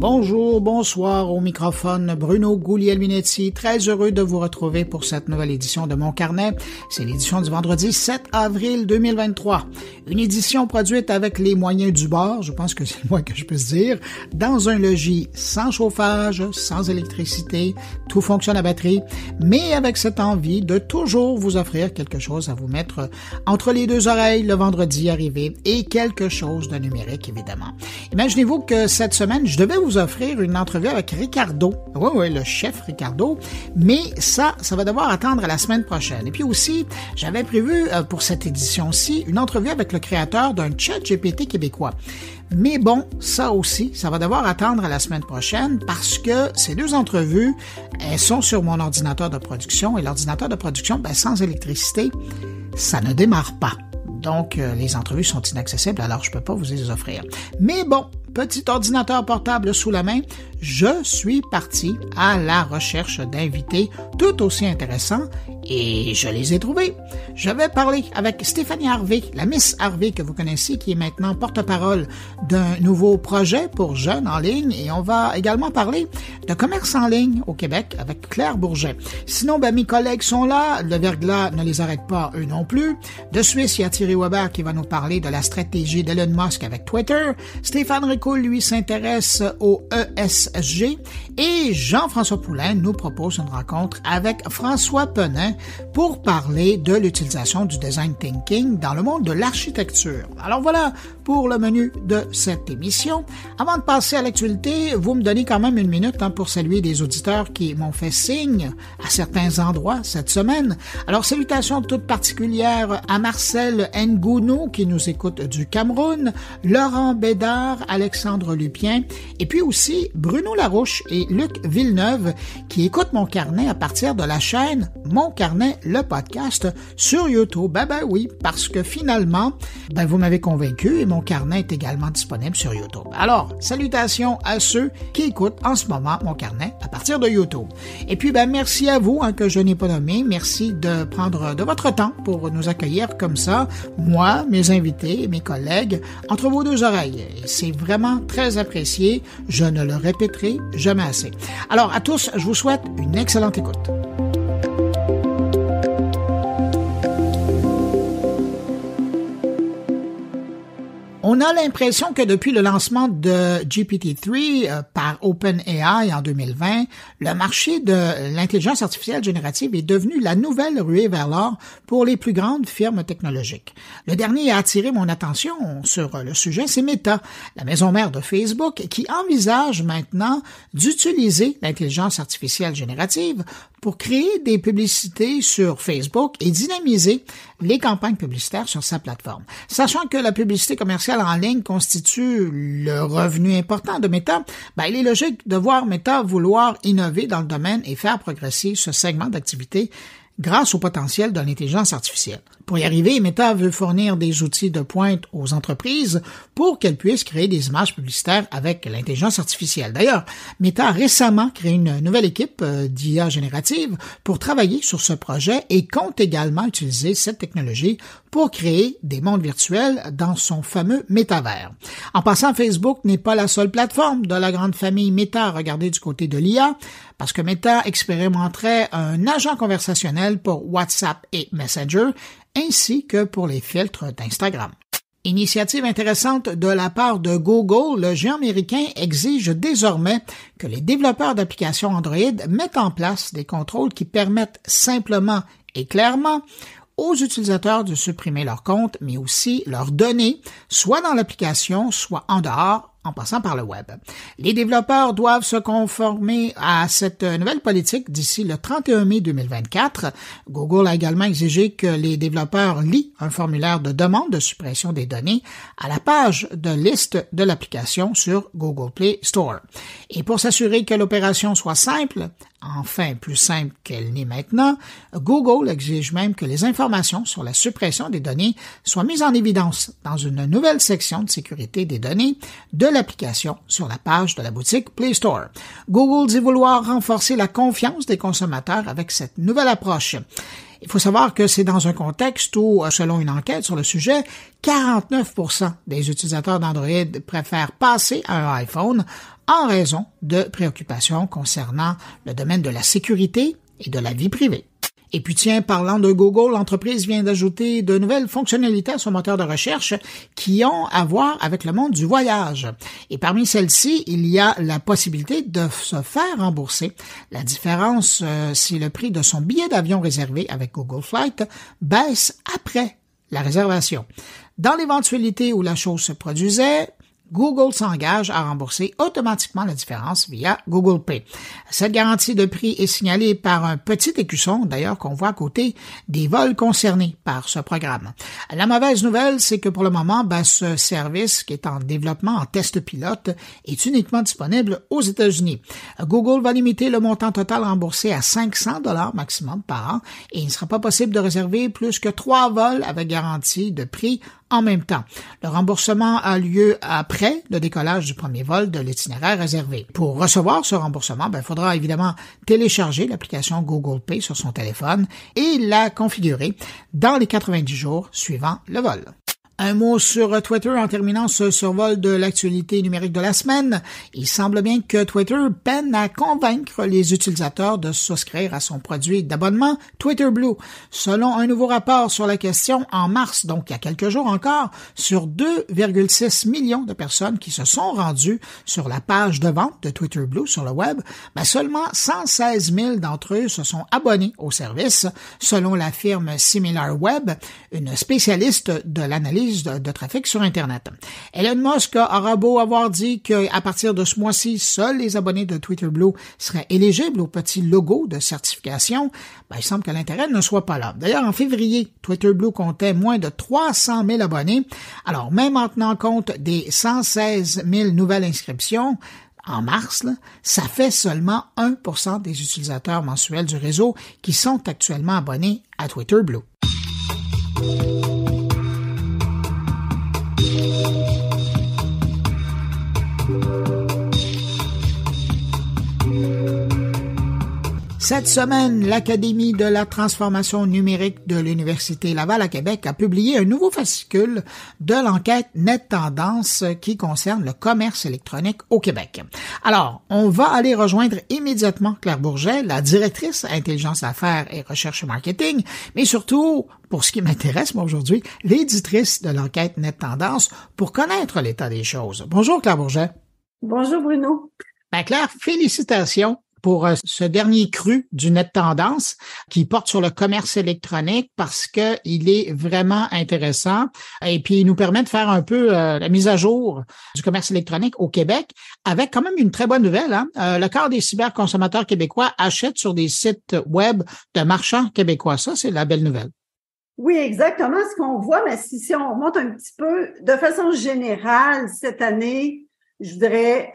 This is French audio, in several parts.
Bonjour, bonsoir, au microphone Bruno Guglielminetti, très heureux de vous retrouver pour cette nouvelle édition de Mon Carnet. C'est l'édition du vendredi 7 avril 2023. Une édition produite avec les moyens du bord, je pense que c'est le moins que je puisse dire, dans un logis sans chauffage, sans électricité, tout fonctionne à batterie, mais avec cette envie de toujours vous offrir quelque chose à vous mettre entre les deux oreilles le vendredi arrivé et quelque chose de numérique, évidemment. Imaginez-vous que cette semaine, je devais vous offrir une entrevue avec Ricardo. Oui, le chef Ricardo. Mais ça va devoir attendre à la semaine prochaine. Et puis aussi, j'avais prévu pour cette édition-ci une entrevue avec le créateur d'un ChatGPT québécois. Mais bon, ça aussi, ça va devoir attendre à la semaine prochaine parce que ces deux entrevues, elles sont sur mon ordinateur de production et l'ordinateur de production, sans électricité, ça ne démarre pas. Donc, les entrevues sont inaccessibles, alors je peux pas vous les offrir. Mais bon, petit ordinateur portable sous la main, je suis parti à la recherche d'invités tout aussi intéressants et je les ai trouvés. Je vais parler avec Stéphanie Harvey, la Miss Harvey que vous connaissez, qui est maintenant porte-parole d'un nouveau projet pour jeunes en ligne, et on va également parler de commerce en ligne au Québec avec Claire Bourget. Sinon, mes collègues sont là, le verglas ne les arrête pas, eux non plus. De Suisse, il y a Thierry Weber qui va nous parler de la stratégie d'Elon Musk avec Twitter. Stéphane Ricoul, lui, s'intéresse au ESG. Et Jean-François Poulain nous propose une rencontre avec François Penin pour parler de l'utilisation du design thinking dans le monde de l'architecture. Alors voilà pour le menu de cette émission. Avant de passer à l'actualité, vous me donnez quand même une minute pour saluer des auditeurs qui m'ont fait signe à certains endroits cette semaine. Alors, salutations toutes particulières à Marcel Ngounou qui nous écoute du Cameroun, Laurent Bédard, Alexandre Lupien, et puis aussi Bruno Larouche et Luc Villeneuve qui écoutent Mon Carnet à partir de la chaîne Mon Carnet, le podcast sur YouTube. Oui, parce que finalement, vous m'avez convaincu et Mon Carnet est également disponible sur YouTube. Alors, salutations à ceux qui écoutent en ce moment Mon Carnet à partir de YouTube. Et puis, merci à vous que je n'ai pas nommé. Merci de prendre de votre temps pour nous accueillir comme ça, moi, mes invités et mes collègues, entre vos deux oreilles. C'est vraiment très apprécié. Je ne le répéterai jamais assez. Alors, à tous, je vous souhaite une excellente écoute. On a l'impression que depuis le lancement de GPT-3 par OpenAI en 2020, le marché de l'intelligence artificielle générative est devenu la nouvelle ruée vers l'or pour les plus grandes firmes technologiques. Le dernier à attirer mon attention sur le sujet, c'est Meta, la maison mère de Facebook, qui envisage maintenant d'utiliser l'intelligence artificielle générative pour créer des publicités sur Facebook et dynamiser les campagnes publicitaires sur sa plateforme. Sachant que la publicité commerciale en ligne constitue le revenu important de Meta, il est logique de voir Meta vouloir innover dans le domaine et faire progresser ce segment d'activité grâce au potentiel de l'intelligence artificielle. Pour y arriver, Meta veut fournir des outils de pointe aux entreprises pour qu'elles puissent créer des images publicitaires avec l'intelligence artificielle. D'ailleurs, Meta a récemment créé une nouvelle équipe d'IA générative pour travailler sur ce projet et compte également utiliser cette technologie pour créer des mondes virtuels dans son fameux métavers. En passant, Facebook n'est pas la seule plateforme de la grande famille Meta à regarder du côté de l'IA, parce que Meta expérimenterait un agent conversationnel pour WhatsApp et Messenger, ainsi que pour les filtres d'Instagram. Initiative intéressante de la part de Google, le géant américain exige désormais que les développeurs d'applications Android mettent en place des contrôles qui permettent simplement et clairement aux utilisateurs de supprimer leur compte, mais aussi leurs données, soit dans l'application, soit en dehors, en passant par le web. Les développeurs doivent se conformer à cette nouvelle politique d'ici le 31 mai 2024. Google a également exigé que les développeurs lient un formulaire de demande de suppression des données à la page de liste de l'application sur Google Play Store. Et pour s'assurer que l'opération soit simple, enfin plus simple qu'elle n'est maintenant, Google exige même que les informations sur la suppression des données soient mises en évidence dans une nouvelle section de sécurité des données de l'application sur la page de la boutique Play Store. Google dit vouloir renforcer la confiance des consommateurs avec cette nouvelle approche. Il faut savoir que c'est dans un contexte où, selon une enquête sur le sujet, 49% des utilisateurs d'Android préfèrent passer à un iPhone en raison de préoccupations concernant le domaine de la sécurité et de la vie privée. Et puis tiens, parlant de Google, l'entreprise vient d'ajouter de nouvelles fonctionnalités à son moteur de recherche qui ont à voir avec le monde du voyage. Et parmi celles-ci, il y a la possibilité de se faire rembourser la différence si le prix de son billet d'avion réservé avec Google Flight baisse après la réservation. Dans l'éventualité où la chose se produisait, Google s'engage à rembourser automatiquement la différence via Google Pay. Cette garantie de prix est signalée par un petit écusson, d'ailleurs, qu'on voit à côté des vols concernés par ce programme. La mauvaise nouvelle, c'est que pour le moment, ce service qui est en développement, en test pilote, est uniquement disponible aux États-Unis. Google va limiter le montant total remboursé à 500 $ maximum par an et il ne sera pas possible de réserver plus que 3 vols avec garantie de prix en même temps. Le remboursement a lieu après le décollage du premier vol de l'itinéraire réservé. Pour recevoir ce remboursement, il faudra évidemment télécharger l'application Google Pay sur son téléphone et la configurer dans les 90 jours suivant le vol. Un mot sur Twitter en terminant ce survol de l'actualité numérique de la semaine. Il semble bien que Twitter peine à convaincre les utilisateurs de souscrire à son produit d'abonnement Twitter Blue. Selon un nouveau rapport sur la question en mars, donc il y a quelques jours encore, sur 2,6 millions de personnes qui se sont rendues sur la page de vente de Twitter Blue sur le web, seulement 116 000 d'entre eux se sont abonnés au service, selon la firme SimilarWeb, une spécialiste de l'analyse de trafic sur Internet. Elon Musk aura beau avoir dit qu'à partir de ce mois-ci, seuls les abonnés de Twitter Blue seraient éligibles au petit logo de certification, il semble que l'intérêt ne soit pas là. D'ailleurs, en février, Twitter Blue comptait moins de 300 000 abonnés. Alors, même en tenant compte des 116 000 nouvelles inscriptions, en mars, ça fait seulement 1% des utilisateurs mensuels du réseau qui sont actuellement abonnés à Twitter Blue. Cette semaine, l'Académie de la transformation numérique de l'Université Laval à Québec a publié un nouveau fascicule de l'enquête Net Tendance qui concerne le commerce électronique au Québec. Alors, on va aller rejoindre immédiatement Claire Bourget, la directrice Intelligence d'affaires et recherche marketing, mais surtout, pour ce qui m'intéresse moi aujourd'hui, l'éditrice de l'enquête Net Tendance pour connaître l'état des choses. Bonjour Claire Bourget. Bonjour Bruno. Claire, félicitations pour ce dernier cru du Net Tendance qui porte sur le commerce électronique parce que il est vraiment intéressant et puis il nous permet de faire un peu la mise à jour du commerce électronique au Québec avec quand même une très bonne nouvelle. Le quart des cyberconsommateurs québécois achètent sur des sites web de marchands québécois. Ça, c'est la belle nouvelle. Oui, exactement. Ce qu'on voit, mais si on remonte un petit peu, de façon générale, cette année, je dirais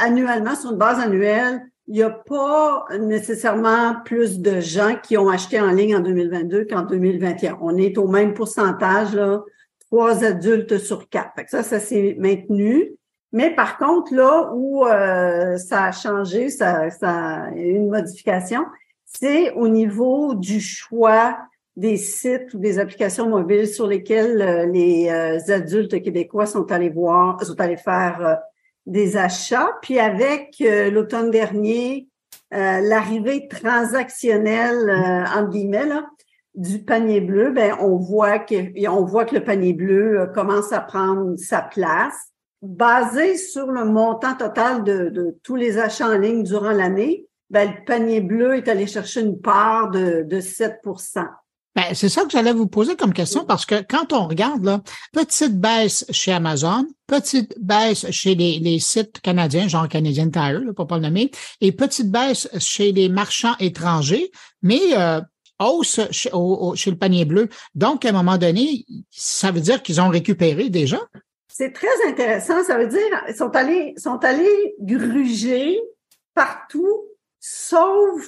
annuellement, sur une base annuelle, il n'y a pas nécessairement plus de gens qui ont acheté en ligne en 2022 qu'en 2021. On est au même pourcentage, 3 adultes sur 4. Fait que ça s'est maintenu. Mais par contre, là où ça a changé, ça a une modification, c'est au niveau du choix des sites ou des applications mobiles sur lesquelles les adultes québécois sont allés faire des achats. Puis avec l'automne dernier, l'arrivée transactionnelle entre guillemets du panier bleu, on voit que le panier bleu commence à prendre sa place. Basé sur le montant total de tous les achats en ligne durant l'année, le panier bleu est allé chercher une part de 7%. C'est ça que j'allais vous poser comme question parce que quand on regarde, petite baisse chez Amazon, petite baisse chez les sites canadiens, genre Canadian Tire, pour pas le nommer, et petite baisse chez les marchands étrangers, mais hausse chez le panier bleu. Donc, à un moment donné, ça veut dire qu'ils ont récupéré déjà? C'est très intéressant. Ça veut dire ils sont allés gruger partout, sauf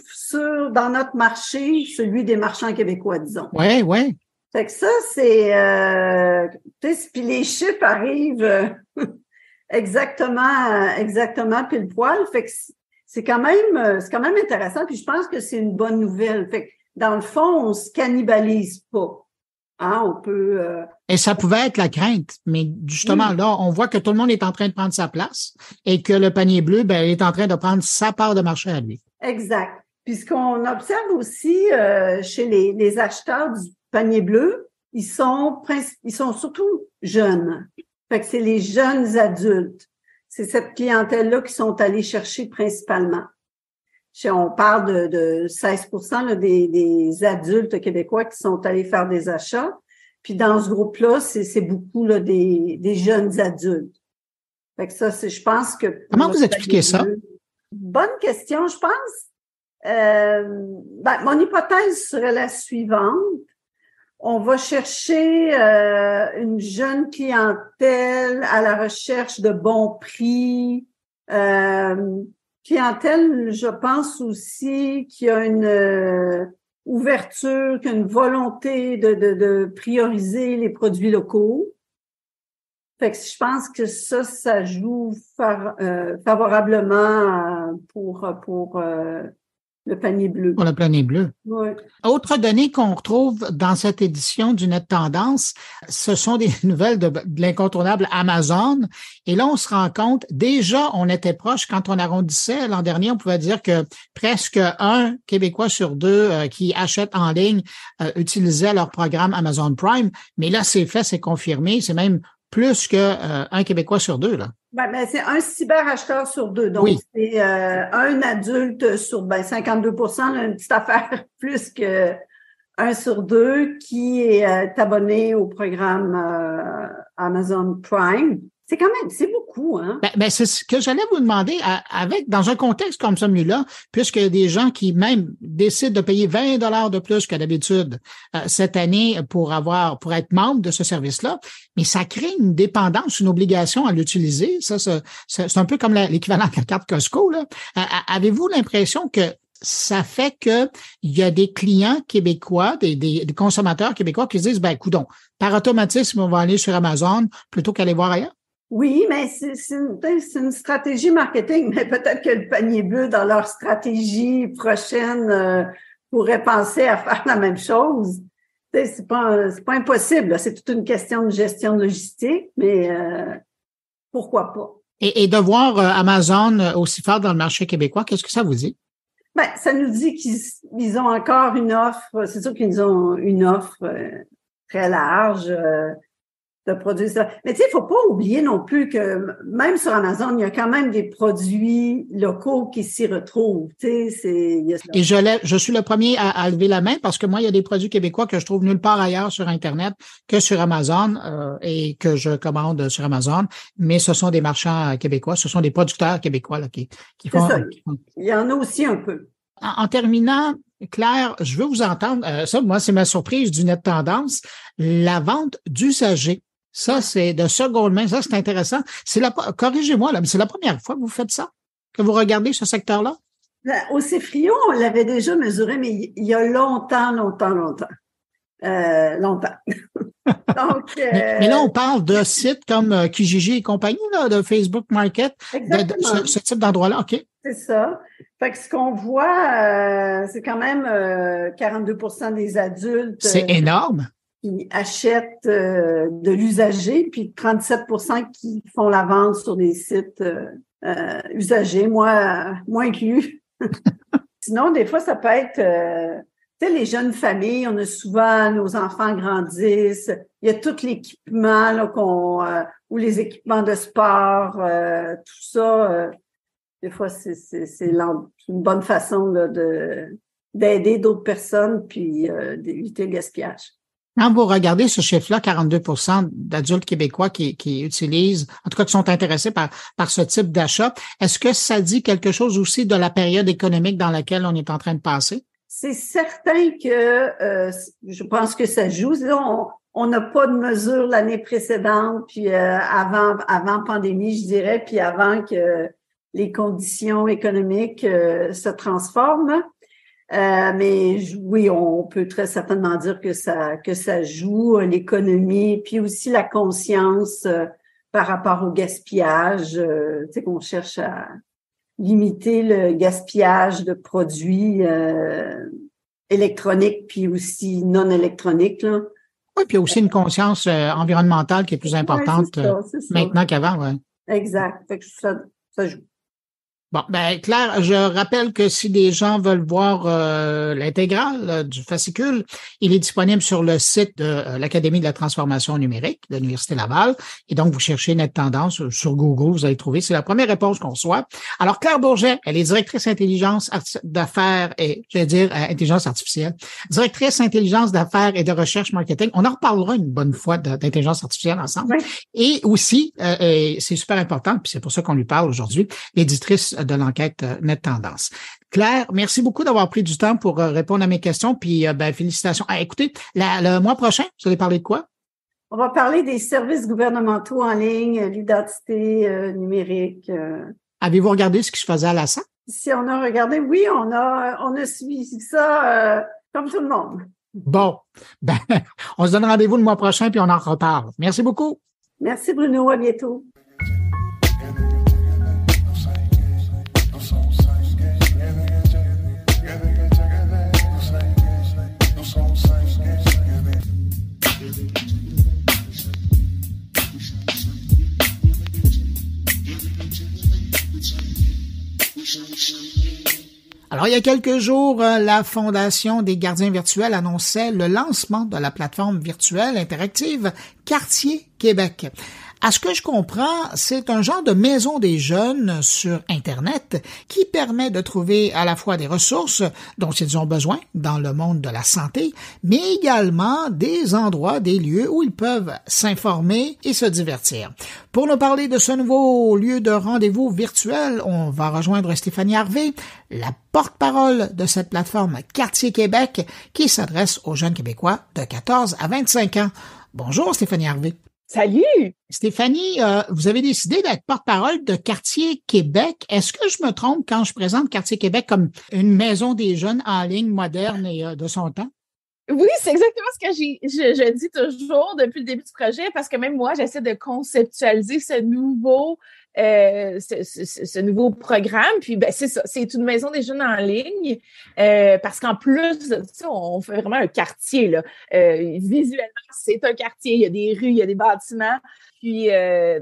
dans notre marché, celui des marchands québécois, disons. Ouais. Fait que ça, c'est puis les chiffres arrivent exactement pile poil. Fait que c'est quand même intéressant, puis je pense que c'est une bonne nouvelle. Fait que dans le fond, on se cannibalise pas. Hein, on peut... Et ça pouvait être la crainte, mais justement, là, on voit que tout le monde est en train de prendre sa place et que le panier bleu, est en train de prendre sa part de marché à lui. Exact. Puis ce qu'on observe aussi chez les acheteurs du panier bleu, ils sont surtout jeunes. Fait que c'est les jeunes adultes. C'est cette clientèle-là qui sont allés chercher principalement. On parle de 16% là, des adultes québécois qui sont allés faire des achats. Puis dans ce groupe-là, c'est beaucoup là, des jeunes adultes. Fait que ça, je pense que... Comment vous expliquez ça? Bonne question, je pense. Mon hypothèse serait la suivante. On va chercher une jeune clientèle à la recherche de bons prix, clientèle, je pense aussi qu'il y a une ouverture, qu'il y a une volonté de prioriser les produits locaux. Fait que je pense que ça joue favorablement pour le panier bleu. Pour le panier bleu. Oui. Autre donnée qu'on retrouve dans cette édition du Net Tendance, ce sont des nouvelles de l'incontournable Amazon. Et là, on se rend compte, déjà, on était proche. Quand on arrondissait l'an dernier, on pouvait dire que presque un Québécois sur deux qui achètent en ligne utilisaient leur programme Amazon Prime. Mais là, c'est fait, c'est confirmé. C'est même plus que un Québécois sur deux, là. C'est un cyberacheteur sur deux. Donc, oui. C'est un adulte sur 52%, là, une petite affaire plus que un sur deux qui est abonné au programme Amazon Prime. C'est beaucoup, hein? C'est ce que j'allais vous demander dans un contexte comme celui-là, puisque des gens qui même décident de payer 20 $ de plus que d'habitude cette année pour être membre de ce service-là, mais ça crée une dépendance, une obligation à l'utiliser. Ça, c'est un peu comme l'équivalent de la carte Costco, là. Avez-vous l'impression que ça fait que il y a des clients québécois, des consommateurs québécois qui se disent, coudonc, par automatisme, on va aller sur Amazon plutôt qu'aller voir ailleurs? Oui, mais c'est une stratégie marketing, mais peut-être que le panier bleu, dans leur stratégie prochaine, pourrait penser à faire la même chose. C'est pas impossible, là. C'est toute une question de gestion logistique, mais pourquoi pas? Et de voir Amazon aussi fort dans le marché québécois, qu'est-ce que ça vous dit? Ça nous dit qu'ils ont encore une offre. C'est sûr qu'ils ont une offre très large de produits. Mais tu sais, il faut pas oublier non plus que même sur Amazon, il y a quand même des produits locaux qui s'y retrouvent. Tu sais, Et je suis le premier à lever la main parce que moi, il y a des produits québécois que je trouve nulle part ailleurs sur Internet que sur Amazon et que je commande sur Amazon. Mais ce sont des marchands québécois, ce sont des producteurs québécois là, qui font. Il y en a aussi un peu. En terminant, Claire, je veux vous entendre. Ça, moi, c'est ma surprise du Net Tendance. La vente d'usagers. Ça, c'est de seconde main. Ça, c'est intéressant. Corrigez-moi, là, mais c'est la première fois que vous faites ça? Que vous regardez ce secteur-là? Au CFRIO, on l'avait déjà mesuré, mais il y a longtemps. Donc, mais là, on parle de sites comme Kijiji et compagnie, là, de Facebook Market, ce type d'endroit-là. OK. C'est ça. Fait que ce qu'on voit, c'est quand même 42% des adultes. C'est énorme. Qui achètent de l'usager, puis 37% qui font la vente sur des sites usagers, moi inclus. Sinon, des fois, ça peut être, tu sais, les jeunes familles, on a souvent, nos enfants grandissent, il y a tout l'équipement là, ou les équipements de sport, tout ça. Des fois, c'est une bonne façon là, d'aider d'autres personnes, puis d'éviter le gaspillage. Quand vous regardez ce chiffre-là, 42% d'adultes québécois qui utilisent, en tout cas qui sont intéressés par ce type d'achat, est-ce que ça dit quelque chose aussi de la période économique dans laquelle on est en train de passer? C'est certain que je pense que ça joue. On n'a pas de mesure l'année précédente, puis avant pandémie, je dirais, puis avant que les conditions économiques se transforment. Mais oui, on peut très certainement dire que ça joue l'économie, puis aussi la conscience par rapport au gaspillage. Tu sais, qu'on cherche à limiter le gaspillage de produits. électronique puis aussi non électronique, là. Oui, puis il y a aussi une conscience environnementale qui est plus importante c'est ça. maintenant qu'avant, ouais. Exact. Fait que ça joue. Bon, ben Claire, je rappelle que si des gens veulent voir l'intégrale du fascicule, il est disponible sur le site de l'Académie de la transformation numérique de l'Université Laval. Et donc, vous cherchez Net Tendance sur Google, vous allez trouver. C'est la première réponse qu'on reçoit. Alors, Claire Bourget, elle est directrice intelligence d'affaires et, intelligence artificielle. Directrice intelligence d'affaires et de recherche marketing. On en reparlera une bonne fois d'intelligence artificielle ensemble. Oui. Et aussi, c'est super important, puis c'est pour ça qu'on lui parle aujourd'hui, l'éditrice de l'enquête Net Tendance. Claire, merci beaucoup d'avoir pris du temps pour répondre à mes questions, puis félicitations. Écoutez, le mois prochain, vous allez parler de quoi? On va parler des services gouvernementaux en ligne, l'identité numérique. Avez-vous regardé ce qui se faisait à la SAC? Si on a regardé, oui, on a suivi ça comme tout le monde. Bon, on se donne rendez-vous le mois prochain, puis on en reparle. Merci beaucoup. Merci Bruno, à bientôt. Alors, il y a quelques jours, la Fondation des gardiens virtuels annonçait le lancement de la plateforme virtuelle interactive Quartier Québec. À ce que je comprends, c'est un genre de maison des jeunes sur Internet qui permet de trouver à la fois des ressources dont ils ont besoin dans le monde de la santé, mais également des endroits, des lieux où ils peuvent s'informer et se divertir. Pour nous parler de ce nouveau lieu de rendez-vous virtuel, on va rejoindre Stéphanie Harvey, la porte-parole de cette plateforme Quartier Québec qui s'adresse aux jeunes Québécois de 14 à 25 ans. Bonjour Stéphanie Harvey. Salut! Stéphanie, vous avez décidé d'être porte-parole de Quartier Québec. Est-ce que je me trompe quand je présente Quartier Québec comme une maison des jeunes en ligne moderne et de son temps? Oui, c'est exactement ce que je dis toujours depuis le début du projet, parce que même moi, j'essaie de conceptualiser ce nouveau programme. Puis c'est ça, c'est une maison des jeunes en ligne, parce qu'en plus de ça, on fait vraiment un quartier là. Visuellement, c'est un quartier. Il y a des rues, il y a des bâtiments. Puis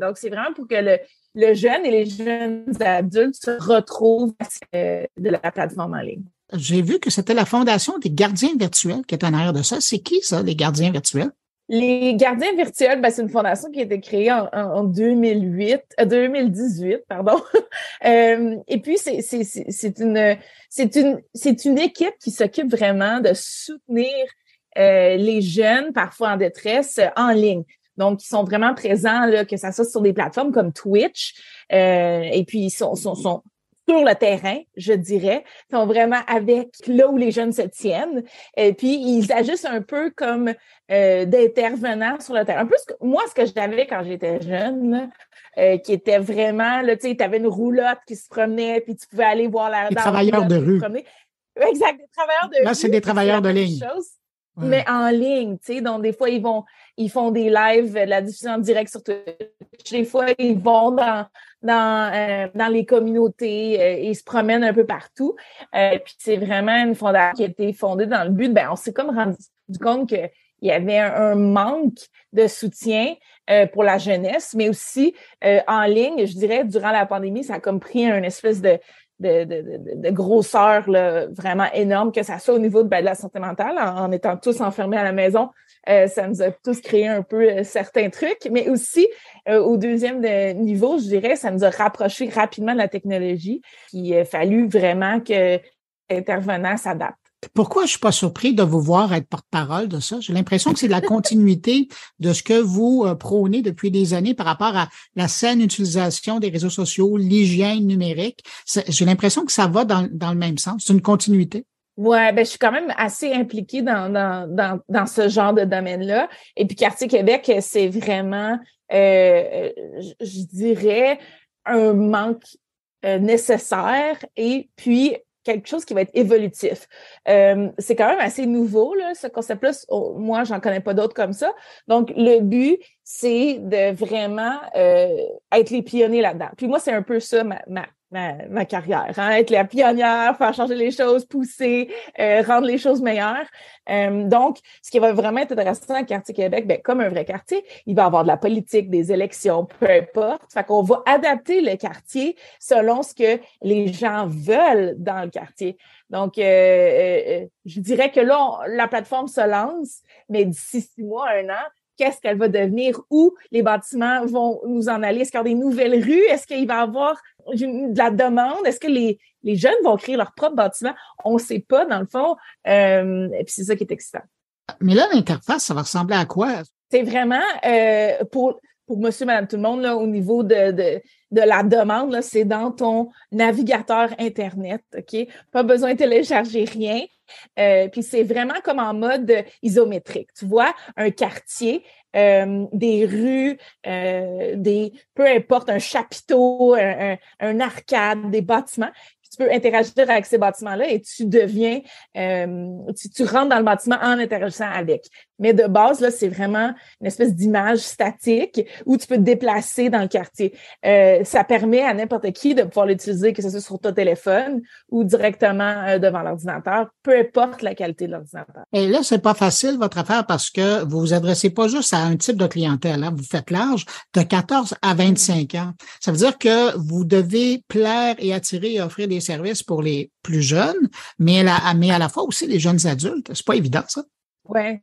donc c'est vraiment pour que le jeune et les jeunes adultes se retrouvent de la plateforme en ligne. J'ai vu que c'était la Fondation des gardiens virtuels qui est en arrière de ça. C'est qui ça, les gardiens virtuels? Les gardiens virtuels, c'est une fondation qui a été créée en 2018, pardon. Et puis c'est une équipe qui s'occupe vraiment de soutenir les jeunes, parfois en détresse, en ligne. Donc, ils sont vraiment présents, là, que ça soit sur des plateformes comme Twitch, et puis ils sont sur le terrain, je dirais. Ils sont vraiment avec là où les jeunes se tiennent. Et puis, ils agissent un peu comme d'intervenants sur le terrain. Un peu ce que j'avais quand j'étais jeune, qui était vraiment, là, tu sais, t'avais une roulotte qui se promenait, puis tu pouvais aller voir la... Des travailleurs de rue. Exact, des travailleurs de rue. Là, c'est des travailleurs de ligne. Ouais. Mais en ligne, tu sais, donc des fois, ils font des lives, de la diffusion en direct sur Twitch. Des fois, ils vont dans les communautés et ils se promènent un peu partout. Puis c'est vraiment une fondation qui a été fondée dans le but, on s'est comme rendu compte qu'il y avait un manque de soutien pour la jeunesse, mais aussi en ligne, je dirais, durant la pandémie, ça a comme pris une espèce de grosseur là, vraiment énorme, que ça soit au niveau de la santé mentale, en étant tous enfermés à la maison, ça nous a tous créé un peu certains trucs, mais aussi au deuxième niveau, je dirais, ça nous a rapprochés rapidement de la technologie, qu'il a fallu vraiment que l'intervenant s'adapte. Pourquoi je suis pas surpris de vous voir être porte-parole de ça? J'ai l'impression que c'est de la continuité de ce que vous prônez depuis des années par rapport à la saine utilisation des réseaux sociaux, l'hygiène numérique. J'ai l'impression que ça va dans le même sens. C'est une continuité. Ouais, je suis quand même assez impliquée dans ce genre de domaine-là. Et puis Quartier Québec, c'est vraiment, je dirais, un manque nécessaire et puis quelque chose qui va être évolutif. C'est quand même assez nouveau, là, ce concept-là. Moi, j'en connais pas d'autres comme ça. Donc, le but, c'est de vraiment être les pionniers là-dedans. Puis moi, c'est un peu ça, ma carrière, hein, être la pionnière, faire changer les choses, pousser, rendre les choses meilleures. Donc, ce qui va vraiment être intéressant dans le quartier Québec, ben, comme un vrai quartier, il va y avoir de la politique, des élections, peu importe. Fait qu'on va adapter le quartier selon ce que les gens veulent dans le quartier. Donc, je dirais que là, la plateforme se lance, mais d'ici 6 mois, 1 an, qu'est-ce qu'elle va devenir, où les bâtiments vont nous en aller, est-ce qu'il y aura des nouvelles rues, est-ce qu'il va y avoir de la demande, est-ce que les jeunes vont créer leur propre bâtiment, on ne sait pas dans le fond, et puis c'est ça qui est excitant. Mais là, l'interface, ça va ressembler à quoi? C'est vraiment pour monsieur, madame, tout le monde, là, au niveau de la demande, là, c'est dans ton navigateur Internet, OK? Pas besoin de télécharger rien. Puis c'est vraiment comme en mode isométrique. Tu vois, un quartier, des rues, peu importe, un chapiteau, un arcade, des bâtiments. Tu peux interagir avec ces bâtiments-là et tu deviens, tu rentres dans le bâtiment en interagissant avec. Mais de base, là, c'est vraiment une espèce d'image statique où tu peux te déplacer dans le quartier. Ça permet à n'importe qui de pouvoir l'utiliser, que ce soit sur ton téléphone ou directement devant l'ordinateur, peu importe la qualité de l'ordinateur. Et là, c'est pas facile, votre affaire, parce que vous vous adressez pas juste à un type de clientèle, hein. Vous faites large de 14 à 25 ans. Ça veut dire que vous devez plaire et attirer et offrir des services pour les plus jeunes, mais à la fois aussi les jeunes adultes. C'est pas évident, ça? Ouais.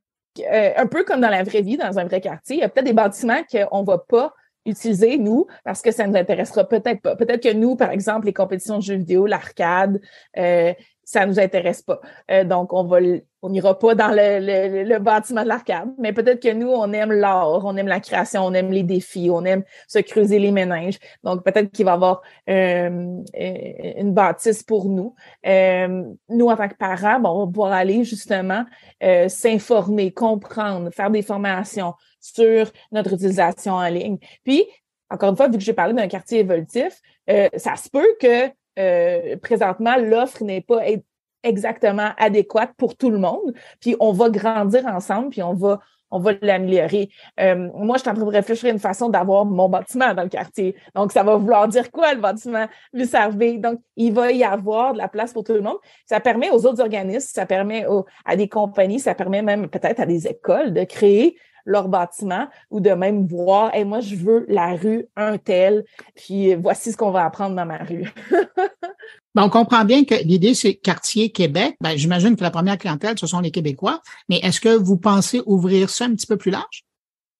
Un peu comme dans la vraie vie, dans un vrai quartier, il y a peut-être des bâtiments qu'on va pas utiliser, nous, parce que ça nous intéressera peut-être pas. Peut-être que nous, par exemple, les compétitions de jeux vidéo, l'arcade, ça nous intéresse pas. Donc, on n'ira pas dans le bâtiment de l'arcade, mais peut-être que nous, on aime l'art, on aime la création, on aime les défis, on aime se creuser les méninges. Donc, peut-être qu'il va y avoir une bâtisse pour nous. Nous, en tant que parents, on va pouvoir aller justement s'informer, comprendre, faire des formations sur notre utilisation en ligne. Puis, encore une fois, vu que j'ai parlé d'un quartier évolutif, ça se peut que présentement, l'offre n'est pas exactement adéquate pour tout le monde. Puis, on va grandir ensemble, puis on va l'améliorer. Moi, je suis en train de réfléchir à une façon d'avoir mon bâtiment dans le quartier. Donc, ça va vouloir dire quoi, le bâtiment Lucervé? Donc, il va y avoir de la place pour tout le monde. Ça permet aux autres organismes, ça permet à des compagnies, ça permet même peut-être à des écoles de créer leur bâtiment ou de même voir, moi, je veux la rue un tel, puis voici ce qu'on va apprendre dans ma rue. On comprend bien que l'idée, c'est quartier Québec. J'imagine que la première clientèle, ce sont les Québécois. Mais est-ce que vous pensez ouvrir ça un petit peu plus large?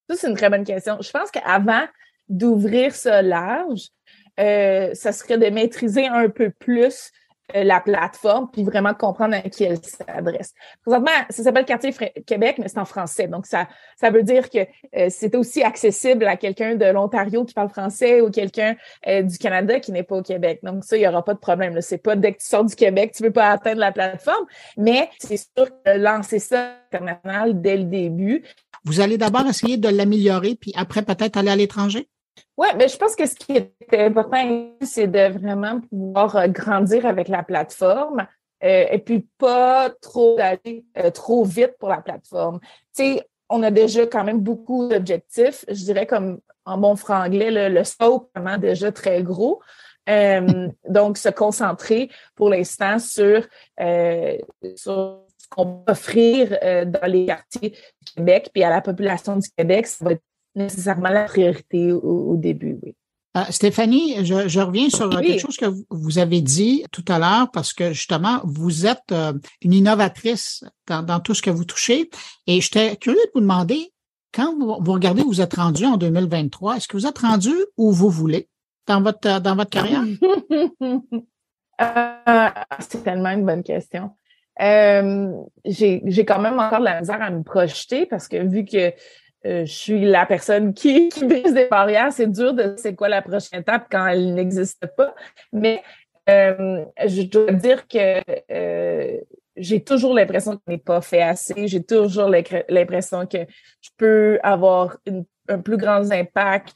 Ça, c'est une très bonne question. Je pense qu'avant d'ouvrir ça large, ça serait de maîtriser un peu plus la plateforme, puis vraiment comprendre à qui elle s'adresse. Présentement, ça s'appelle Quartier Québec, mais c'est en français. Donc, ça veut dire que c'est aussi accessible à quelqu'un de l'Ontario qui parle français ou quelqu'un du Canada qui n'est pas au Québec. Donc, ça, il n'y aura pas de problème. C'est pas dès que tu sors du Québec, tu peux pas atteindre la plateforme, mais c'est sûr que lancer ça international dès le début. Vous allez d'abord essayer de l'améliorer, puis après, peut-être aller à l'étranger? Oui, mais je pense que ce qui est important, c'est de vraiment pouvoir grandir avec la plateforme et puis pas trop aller trop vite pour la plateforme. Tu sais, on a déjà quand même beaucoup d'objectifs. Je dirais comme en bon franglais, le scope est vraiment déjà très gros. Donc, se concentrer pour l'instant sur ce qu'on va offrir dans les quartiers du Québec puis à la population du Québec, ça va être nécessairement la priorité au début, oui. Stéphanie, je reviens sur quelque chose que vous avez dit tout à l'heure parce que justement, vous êtes une innovatrice dans tout ce que vous touchez et j'étais curieux de vous demander, quand vous regardez où vous êtes rendu en 2023, est-ce que vous êtes rendu où vous voulez dans votre carrière? C'est tellement une bonne question. J'ai quand même encore de la misère à me projeter parce que vu que je suis la personne qui brise des barrières, c'est dur de c'est quoi la prochaine étape quand elle n'existe pas. Mais je dois dire que j'ai toujours l'impression que je n'ai pas fait assez. J'ai toujours l'impression que je peux avoir un plus grand impact,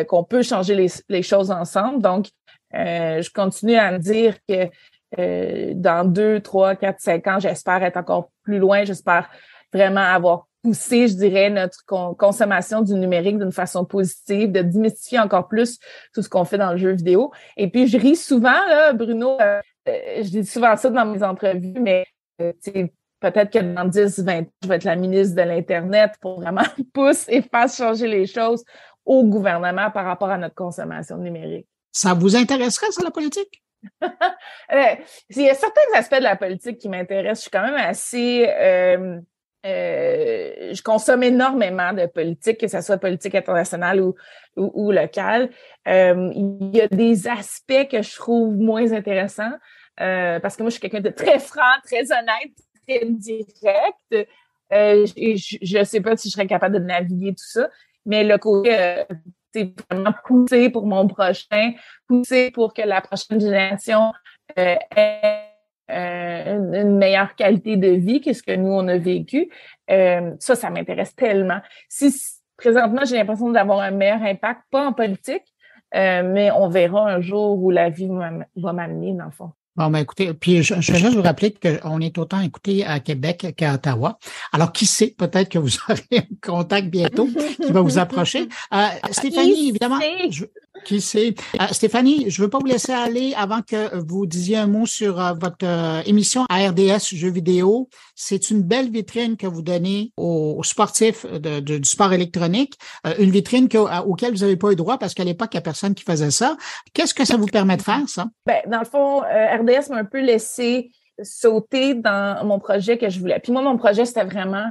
qu'on peut changer les choses ensemble. Donc, je continue à me dire que dans 2, 3, 4, 5 ans, j'espère être encore plus loin. J'espère vraiment avoir pousser, je dirais, notre consommation du numérique d'une façon positive, de démystifier encore plus tout ce qu'on fait dans le jeu vidéo. Et puis, je ris souvent, là, Bruno, je dis souvent ça dans mes entrevues, mais peut-être que dans 10-20 ans, je vais être la ministre de l'Internet pour vraiment pousser et faire changer les choses au gouvernement par rapport à notre consommation numérique. Ça vous intéresserait, ça, la politique? Il y a certains aspects de la politique qui m'intéressent. Je suis quand même assez... je consomme énormément de politique, que ce soit politique internationale ou locale. Il y a des aspects que je trouve moins intéressants parce que moi, je suis quelqu'un de très franc, très honnête, très direct. Et je sais pas si je serais capable de naviguer tout ça, mais le côté... c'est vraiment pousser pour mon prochain, pousser pour que la prochaine génération ait une meilleure qualité de vie que ce que nous, on a vécu. Ça m'intéresse tellement. Présentement, j'ai l'impression d'avoir un meilleur impact, pas en politique, mais on verra un jour où la vie va m'amener, dans le fond. Bon, ben écoutez, puis je vais juste vous rappeler qu'on est autant écouté à Québec qu'à Ottawa. Alors, qui sait, peut-être que vous aurez un contact bientôt qui va vous approcher. Stéphanie, évidemment, qui sait. Stéphanie, je veux pas vous laisser aller avant que vous disiez un mot sur votre émission à RDS Jeux vidéo. C'est une belle vitrine que vous donnez aux sportifs du sport électronique, une vitrine auquel vous n'avez pas eu droit parce qu'à l'époque, il n'y a personne qui faisait ça. Qu'est-ce que ça vous permet de faire, ça? Ben, dans le fond, RDS m'a un peu laissé sauter dans mon projet que je voulais. Puis moi, mon projet, c'était vraiment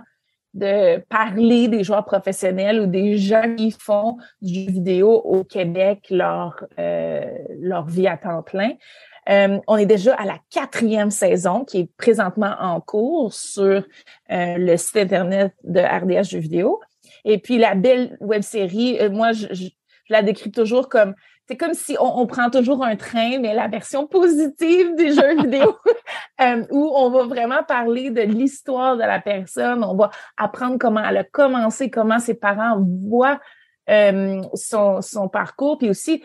de parler des joueurs professionnels ou des gens qui font du jeu vidéo au Québec, leur vie à temps plein. On est déjà à la 4e saison qui est présentement en cours sur le site Internet de RDS Jeux vidéo. Et puis, la belle web-série, moi, je la décris toujours comme... C'est comme si on prend toujours un train, mais la version positive des jeux vidéo, où on va vraiment parler de l'histoire de la personne, on va apprendre comment elle a commencé, comment ses parents voient son parcours, puis aussi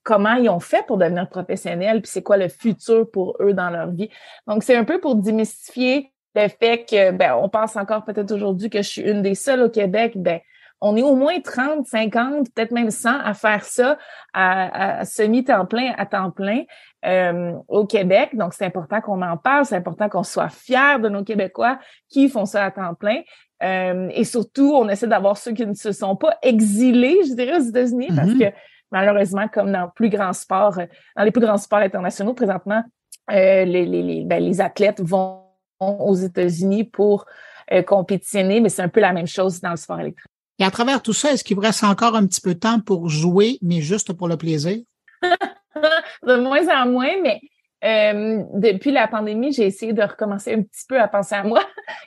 comment ils ont fait pour devenir professionnels, puis c'est quoi le futur pour eux dans leur vie. Donc, c'est un peu pour démystifier le fait que, on pense encore peut-être aujourd'hui que je suis une des seules au Québec, on est au moins 30, 50, peut-être même 100 à faire ça à semi-temps plein, à temps plein au Québec. Donc, c'est important qu'on en parle, c'est important qu'on soit fiers de nos Québécois qui font ça à temps plein. Et surtout, on essaie d'avoir ceux qui ne se sont pas exilés, je dirais, aux États-Unis, parce que malheureusement, comme dans les plus grands sports internationaux, présentement, les athlètes vont aux États-Unis pour compétitionner, mais c'est un peu la même chose dans le sport électrique. Et à travers tout ça, est-ce qu'il vous reste encore un petit peu de temps pour jouer, mais juste pour le plaisir? De moins en moins, mais depuis la pandémie, j'ai essayé de recommencer un petit peu à penser à moi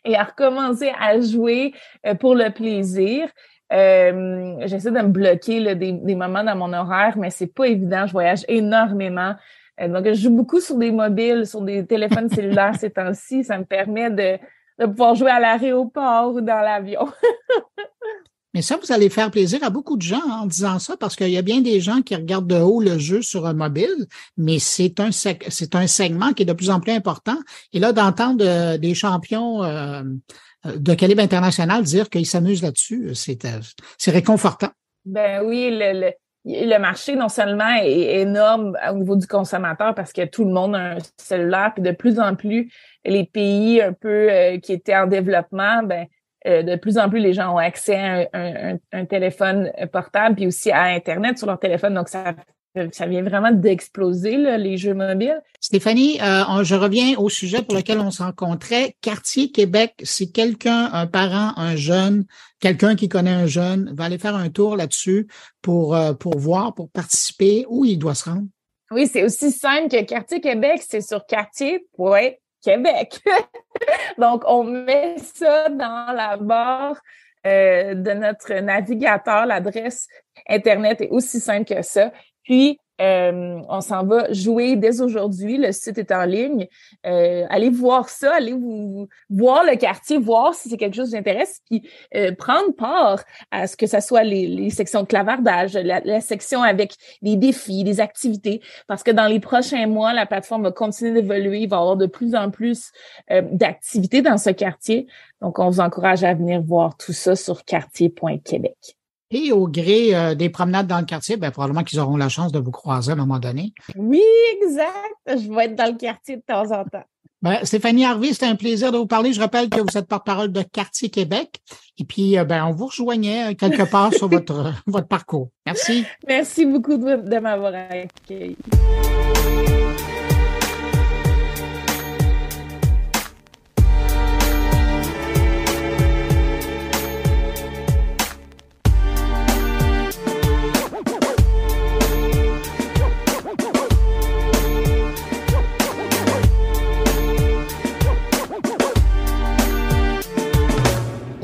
et à recommencer à jouer pour le plaisir. J'essaie de me bloquer là, des moments dans mon horaire, mais c'est pas évident. Je voyage énormément. Donc, je joue beaucoup sur des mobiles, sur des téléphones cellulaires ces temps-ci. Ça me permet de pouvoir jouer à l'aéroport ou dans l'avion. Mais ça, vous allez faire plaisir à beaucoup de gens en disant ça, parce qu'il y a bien des gens qui regardent de haut le jeu sur un mobile, mais c'est un segment qui est de plus en plus important. Et là, d'entendre des champions de calibre international dire qu'ils s'amusent là-dessus, c'est réconfortant. Ben oui, le marché non seulement est énorme au niveau du consommateur parce que tout le monde a un cellulaire, puis de plus en plus, les pays un peu qui étaient en développement, de plus en plus, les gens ont accès à un téléphone portable puis aussi à Internet sur leur téléphone. Donc, ça vient vraiment d'exploser, là, les jeux mobiles. Stéphanie, je reviens au sujet pour lequel on se rencontrait. Quartier Québec, si quelqu'un, un parent, un jeune, quelqu'un qui connaît un jeune, va aller faire un tour là-dessus pour voir, pour participer, où il doit se rendre? Oui, c'est aussi simple que Quartier Québec, c'est sur quartier.Québec. Donc, on met ça dans la barre de notre navigateur. L'adresse Internet est aussi simple que ça. Puis, On s'en va jouer dès aujourd'hui. Le site est en ligne. Allez voir ça, allez voir le quartier, voir si c'est quelque chose qui vous intéresse, puis prendre part à ce que ça soit les sections de clavardage, la section avec des défis, des activités, parce que dans les prochains mois, la plateforme va continuer d'évoluer. Il va y avoir de plus en plus d'activités dans ce quartier. Donc, on vous encourage à venir voir tout ça sur quartier.québec. Et au gré des promenades dans le quartier, probablement qu'ils auront la chance de vous croiser à un moment donné. Oui, exact. Je vais être dans le quartier de temps en temps. Stéphanie Harvey, c'était un plaisir de vous parler. Je rappelle que vous êtes porte-parole de Quartier Québec. Et puis, on vous rejoignait quelque part sur votre parcours. Merci. Merci beaucoup de m'avoir accueilli.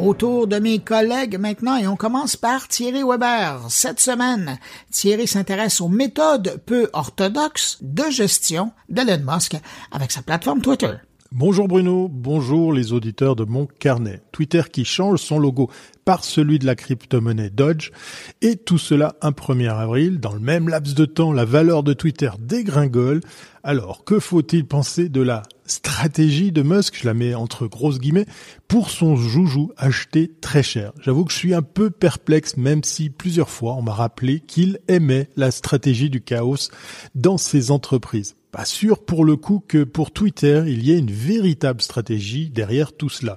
Autour de mes collègues maintenant, et on commence par Thierry Weber. Cette semaine, Thierry s'intéresse aux méthodes peu orthodoxes de gestion d'Elon Musk avec sa plateforme Twitter. Bonjour Bruno, bonjour les auditeurs de mon carnet. Twitter qui change son logo par celui de la crypto-monnaie Doge, et tout cela un 1er avril. Dans le même laps de temps, la valeur de Twitter dégringole. Alors, que faut-il penser de la stratégie de Musk, je la mets entre grosses guillemets, pour son joujou acheté très cher? J'avoue que je suis un peu perplexe, même si plusieurs fois on m'a rappelé qu'il aimait la stratégie du chaos dans ses entreprises. Pas sûr pour le coup que pour Twitter, il y ait une véritable stratégie derrière tout cela.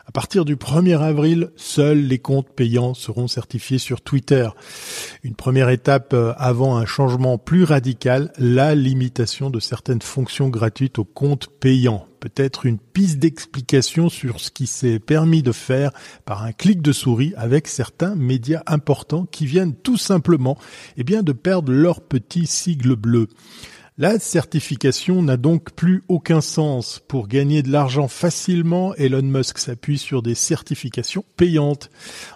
À partir du 1er avril, seuls les comptes payants seront certifiés sur Twitter. Une première étape avant un changement plus radical, la limitation de certaines fonctions gratuites aux comptes payants. Peut-être une piste d'explication sur ce qui s'est permis de faire par un clic de souris avec certains médias importants qui viennent tout simplement de perdre leur petit sigle bleu. La certification n'a donc plus aucun sens. Pour gagner de l'argent facilement, Elon Musk s'appuie sur des certifications payantes.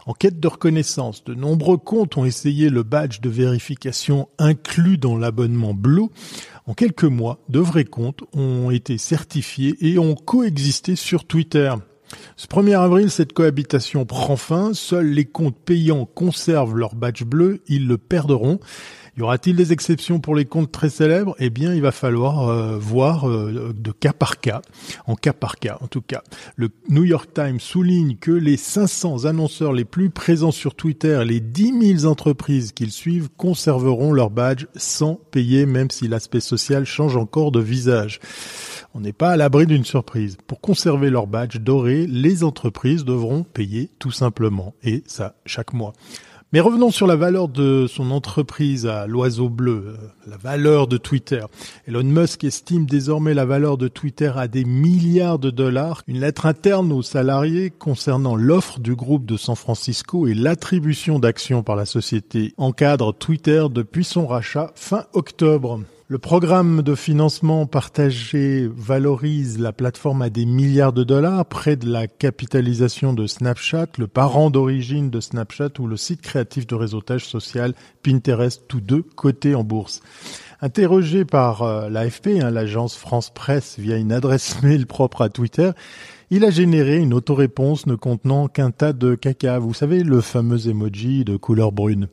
En quête de reconnaissance, de nombreux comptes ont essayé le badge de vérification inclus dans l'abonnement Blue. En quelques mois, de vrais comptes ont été certifiés et ont coexisté sur Twitter. Ce 1er avril, cette cohabitation prend fin. Seuls les comptes payants conservent leur badge bleu, ils le perdront. Y aura-t-il des exceptions pour les comptes très célèbres ? Il va falloir voir de cas par cas, en tout cas. Le New York Times souligne que les 500 annonceurs les plus présents sur Twitter, les 10 000 entreprises qu'ils suivent conserveront leur badge sans payer, même si l'aspect social change encore de visage. On n'est pas à l'abri d'une surprise. Pour conserver leur badge doré, les entreprises devront payer tout simplement, et ça chaque mois. Mais revenons sur la valeur de son entreprise à l'oiseau bleu, la valeur de Twitter. Elon Musk estime désormais la valeur de Twitter à des milliards de dollars. Une lettre interne aux salariés concernant l'offre du groupe de San Francisco et l'attribution d'actions par la société encadre Twitter depuis son rachat fin octobre. Le programme de financement partagé valorise la plateforme à des milliards de dollars, près de la capitalisation de Snapchat, le parent d'origine de Snapchat ou le site créatif de réseautage social Pinterest, tous deux cotés en bourse. Interrogé par l'AFP, l'agence France Presse, via une adresse mail propre à Twitter, il a généré une autoréponse ne contenant qu'un tas de caca. Vous savez, le fameux emoji de couleur brune.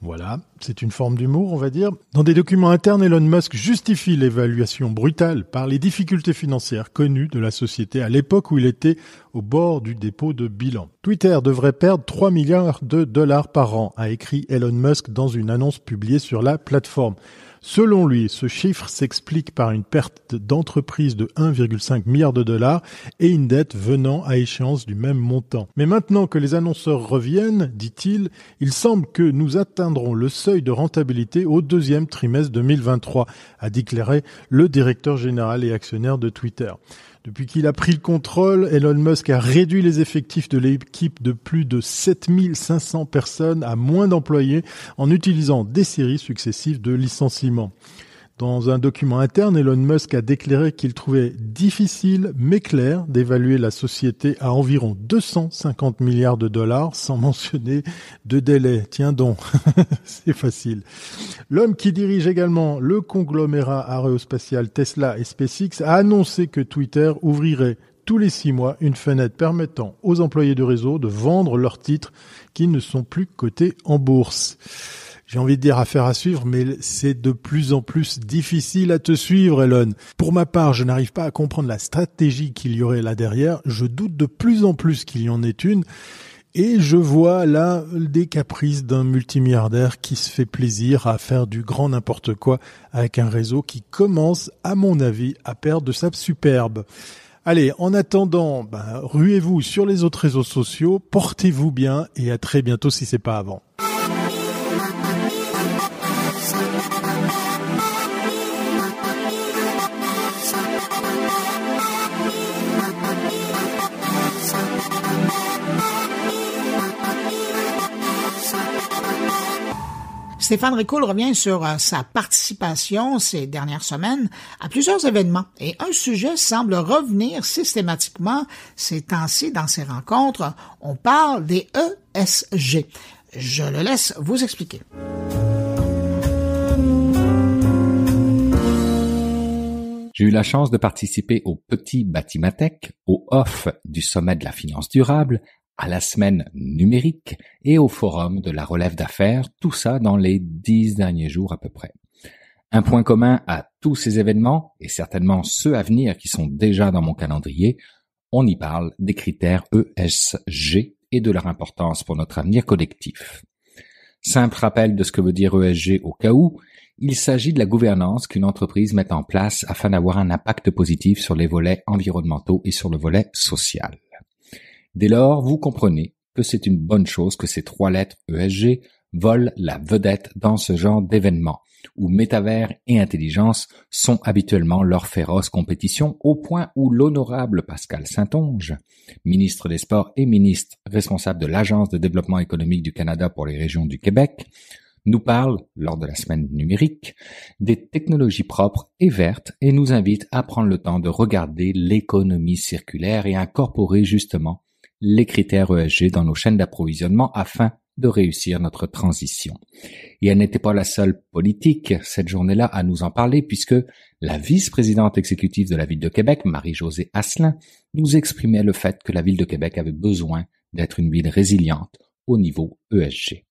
Voilà, c'est une forme d'humour, on va dire. Dans des documents internes, Elon Musk justifie l'évaluation brutale par les difficultés financières connues de la société à l'époque où il était au bord du dépôt de bilan. Twitter devrait perdre 3 milliards de dollars par an, a écrit Elon Musk dans une annonce publiée sur la plateforme. Selon lui, ce chiffre s'explique par une perte d'entreprise de 1,5 milliard de dollars et une dette venant à échéance du même montant. Mais maintenant que les annonceurs reviennent, dit-il, il semble que nous atteindrons le seuil de rentabilité au deuxième trimestre 2023, a déclaré le directeur général et actionnaire de Twitter. Depuis qu'il a pris le contrôle, Elon Musk a réduit les effectifs de l'équipe de plus de 7500 personnes à moins d'employés en utilisant des séries successives de licenciements. Dans un document interne, Elon Musk a déclaré qu'il trouvait difficile mais clair d'évaluer la société à environ 250 milliards de dollars sans mentionner de délai. Tiens donc, c'est facile. L'homme qui dirige également le conglomérat aérospatial Tesla et SpaceX a annoncé que Twitter ouvrirait tous les 6 mois une fenêtre permettant aux employés du réseau de vendre leurs titres qui ne sont plus cotés en bourse. J'ai envie de dire affaire à suivre, mais c'est de plus en plus difficile à te suivre, Elon. Pour ma part, je n'arrive pas à comprendre la stratégie qu'il y aurait là derrière. Je doute de plus en plus qu'il y en ait une. Et je vois là des caprices d'un multimilliardaire qui se fait plaisir à faire du grand n'importe quoi avec un réseau qui commence, à mon avis, à perdre de sa superbe. Allez, en attendant, ruez-vous sur les autres réseaux sociaux, portez-vous bien et à très bientôt si c'est pas avant. Stéphane Ricoul revient sur sa participation ces dernières semaines à plusieurs événements et un sujet semble revenir systématiquement ces temps-ci dans ces rencontres. On parle des ESG. Je le laisse vous expliquer. J'ai eu la chance de participer au Petit Batimatech, au OFF du Sommet de la Finance Durable, à la semaine numérique et au forum de la relève d'affaires, tout ça dans les 10 derniers jours à peu près. Un point commun à tous ces événements, et certainement ceux à venir qui sont déjà dans mon calendrier, on y parle des critères ESG et de leur importance pour notre avenir collectif. Simple rappel de ce que veut dire ESG au cas où, il s'agit de la gouvernance qu'une entreprise met en place afin d'avoir un impact positif sur les volets environnementaux et sur le volet social. Dès lors, vous comprenez que c'est une bonne chose que ces 3 lettres ESG volent la vedette dans ce genre d'événement, où métavers et intelligence sont habituellement leur féroce compétition, au point où l'honorable Pascal Saint-Onge, ministre des Sports et ministre responsable de l'Agence de développement économique du Canada pour les régions du Québec, nous parle, lors de la semaine numérique, des technologies propres et vertes et nous invite à prendre le temps de regarder l'économie circulaire et incorporer justement les critères ESG dans nos chaînes d'approvisionnement afin de réussir notre transition. Et elle n'était pas la seule politique cette journée-là à nous en parler puisque la vice-présidente exécutive de la Ville de Québec, Marie-Josée Asselin, nous exprimait le fait que la Ville de Québec avait besoin d'être une ville résiliente au niveau ESG.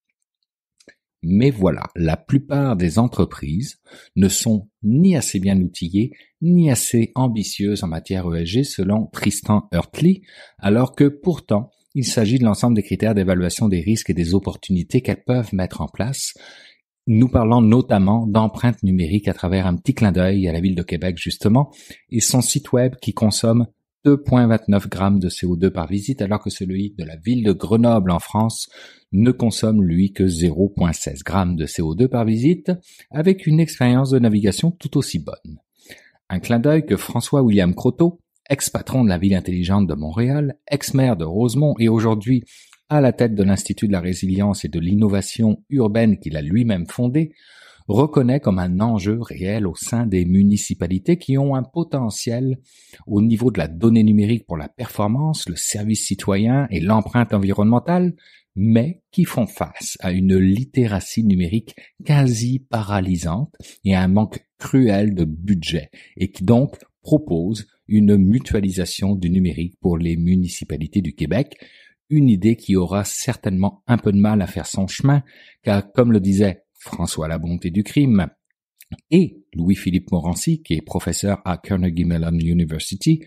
Mais voilà, la plupart des entreprises ne sont ni assez bien outillées, ni assez ambitieuses en matière ESG selon Tristan Hurtley, alors que pourtant, il s'agit de l'ensemble des critères d'évaluation des risques et des opportunités qu'elles peuvent mettre en place. Nous parlons notamment d'empreinte numérique à travers un petit clin d'œil à la Ville de Québec justement, et son site web qui consomme 2,29 grammes de CO2 par visite, alors que celui de la ville de Grenoble en France ne consomme, lui, que 0,16 grammes de CO2 par visite, avec une expérience de navigation tout aussi bonne. Un clin d'œil que François-William Croteau, ex-patron de la Ville intelligente de Montréal, ex-maire de Rosemont et aujourd'hui à la tête de l'Institut de la résilience et de l'innovation urbaine qu'il a lui-même fondé, reconnaît comme un enjeu réel au sein des municipalités qui ont un potentiel au niveau de la donnée numérique pour la performance, le service citoyen et l'empreinte environnementale, mais qui font face à une littératie numérique quasi paralysante et à un manque cruel de budget et qui donc propose une mutualisation du numérique pour les municipalités du Québec, une idée qui aura certainement un peu de mal à faire son chemin, car comme le disait François Labonté du Crime et Louis-Philippe Morancy, qui est professeur à Carnegie Mellon University,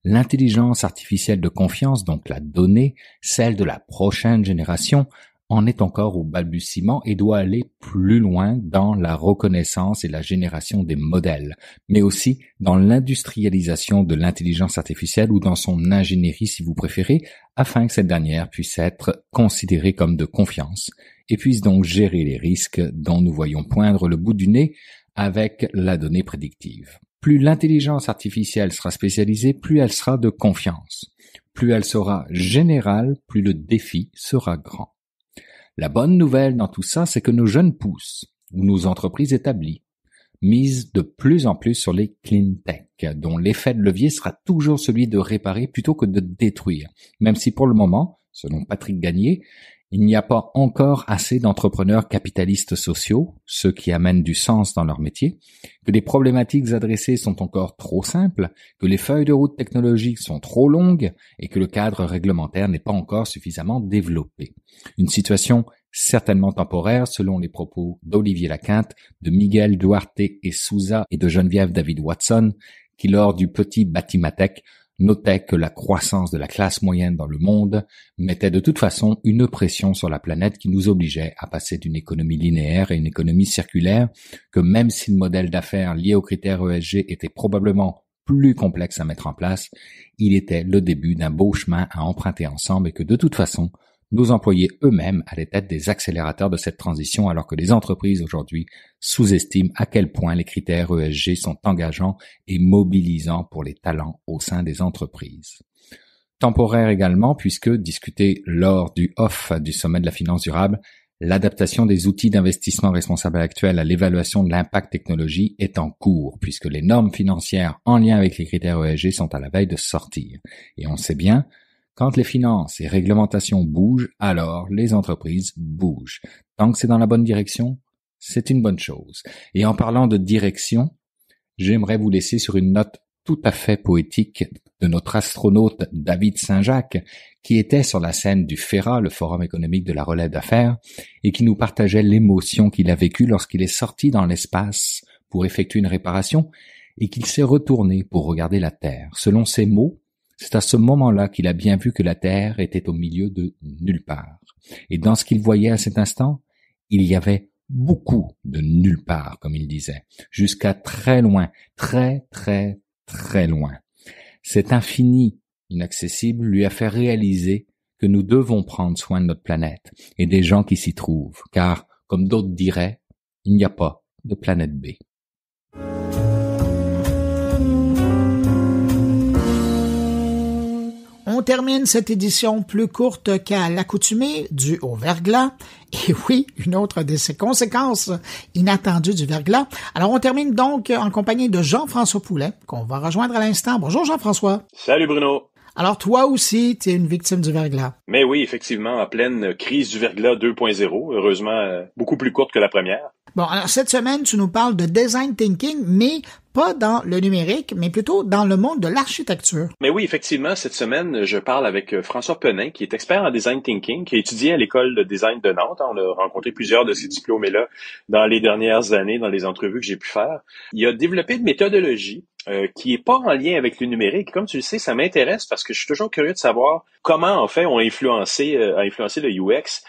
l'intelligence artificielle de confiance, donc la donnée, celle de la prochaine génération, en est encore au balbutiement et doit aller plus loin dans la reconnaissance et la génération des modèles, mais aussi dans l'industrialisation de l'intelligence artificielle ou dans son ingénierie si vous préférez, afin que cette dernière puisse être considérée comme de confiance et puisse donc gérer les risques dont nous voyons poindre le bout du nez avec la donnée prédictive. Plus l'intelligence artificielle sera spécialisée, plus elle sera de confiance. Plus elle sera générale, plus le défi sera grand. La bonne nouvelle dans tout ça, c'est que nos jeunes pousses, ou nos entreprises établies, mise de plus en plus sur les clean tech, dont l'effet de levier sera toujours celui de réparer plutôt que de détruire, même si pour le moment, selon Patrick Gagné, il n'y a pas encore assez d'entrepreneurs capitalistes sociaux, ceux qui amènent du sens dans leur métier, que les problématiques adressées sont encore trop simples, que les feuilles de route technologiques sont trop longues et que le cadre réglementaire n'est pas encore suffisamment développé. Une situation certainement temporaire selon les propos d'Olivier Laquinte, de Miguel Duarte et Souza et de Geneviève David Watson, qui lors du petit Batimatech notait que la croissance de la classe moyenne dans le monde mettait de toute façon une pression sur la planète qui nous obligeait à passer d'une économie linéaire à une économie circulaire, que même si le modèle d'affaires lié aux critères ESG était probablement plus complexe à mettre en place, il était le début d'un beau chemin à emprunter ensemble et que de toute façon, nos employés eux-mêmes allaient être des accélérateurs de cette transition alors que les entreprises aujourd'hui sous-estiment à quel point les critères ESG sont engageants et mobilisants pour les talents au sein des entreprises. Temporaire également puisque, discuté lors du OFF du sommet de la finance durable, l'adaptation des outils d'investissement responsable actuels à l'évaluation de l'impact technologie est en cours puisque les normes financières en lien avec les critères ESG sont à la veille de sortir. Et on sait bien, quand les finances et réglementations bougent, alors les entreprises bougent. Tant que c'est dans la bonne direction, c'est une bonne chose. Et en parlant de direction, j'aimerais vous laisser sur une note tout à fait poétique de notre astronaute David Saint-Jacques, qui était sur la scène du FERA, le Forum économique de la relève d'affaires, et qui nous partageait l'émotion qu'il a vécue lorsqu'il est sorti dans l'espace pour effectuer une réparation et qu'il s'est retourné pour regarder la Terre. Selon ses mots, c'est à ce moment-là qu'il a bien vu que la Terre était au milieu de nulle part. Et dans ce qu'il voyait à cet instant, il y avait beaucoup de nulle part, comme il disait, jusqu'à très loin, très très très loin. Cet infini inaccessible lui a fait réaliser que nous devons prendre soin de notre planète et des gens qui s'y trouvent, car, comme d'autres diraient, il n'y a pas de planète B. On termine cette édition plus courte qu'à l'accoutumée, due au verglas. Et oui, une autre de ses conséquences inattendues du verglas. Alors, on termine donc en compagnie de Jean-François Poulet, qu'on va rejoindre à l'instant. Bonjour Jean-François. Salut Bruno. Alors, toi aussi, tu es une victime du verglas. Mais oui, effectivement, en pleine crise du verglas 2.0, heureusement beaucoup plus courte que la première. Bon, alors cette semaine, tu nous parles de design thinking, mais pas dans le numérique, mais plutôt dans le monde de l'architecture. Mais oui, effectivement, cette semaine, je parle avec François Penin, qui est expert en design thinking, qui a étudié à l'école de design de Nantes. On a rencontré plusieurs de ces diplômés-là dans les dernières années, dans les entrevues que j'ai pu faire. Il a développé une méthodologie qui est pas en lien avec le numérique. Comme tu le sais, ça m'intéresse parce que je suis toujours curieux de savoir comment, en fait, a influencé le UX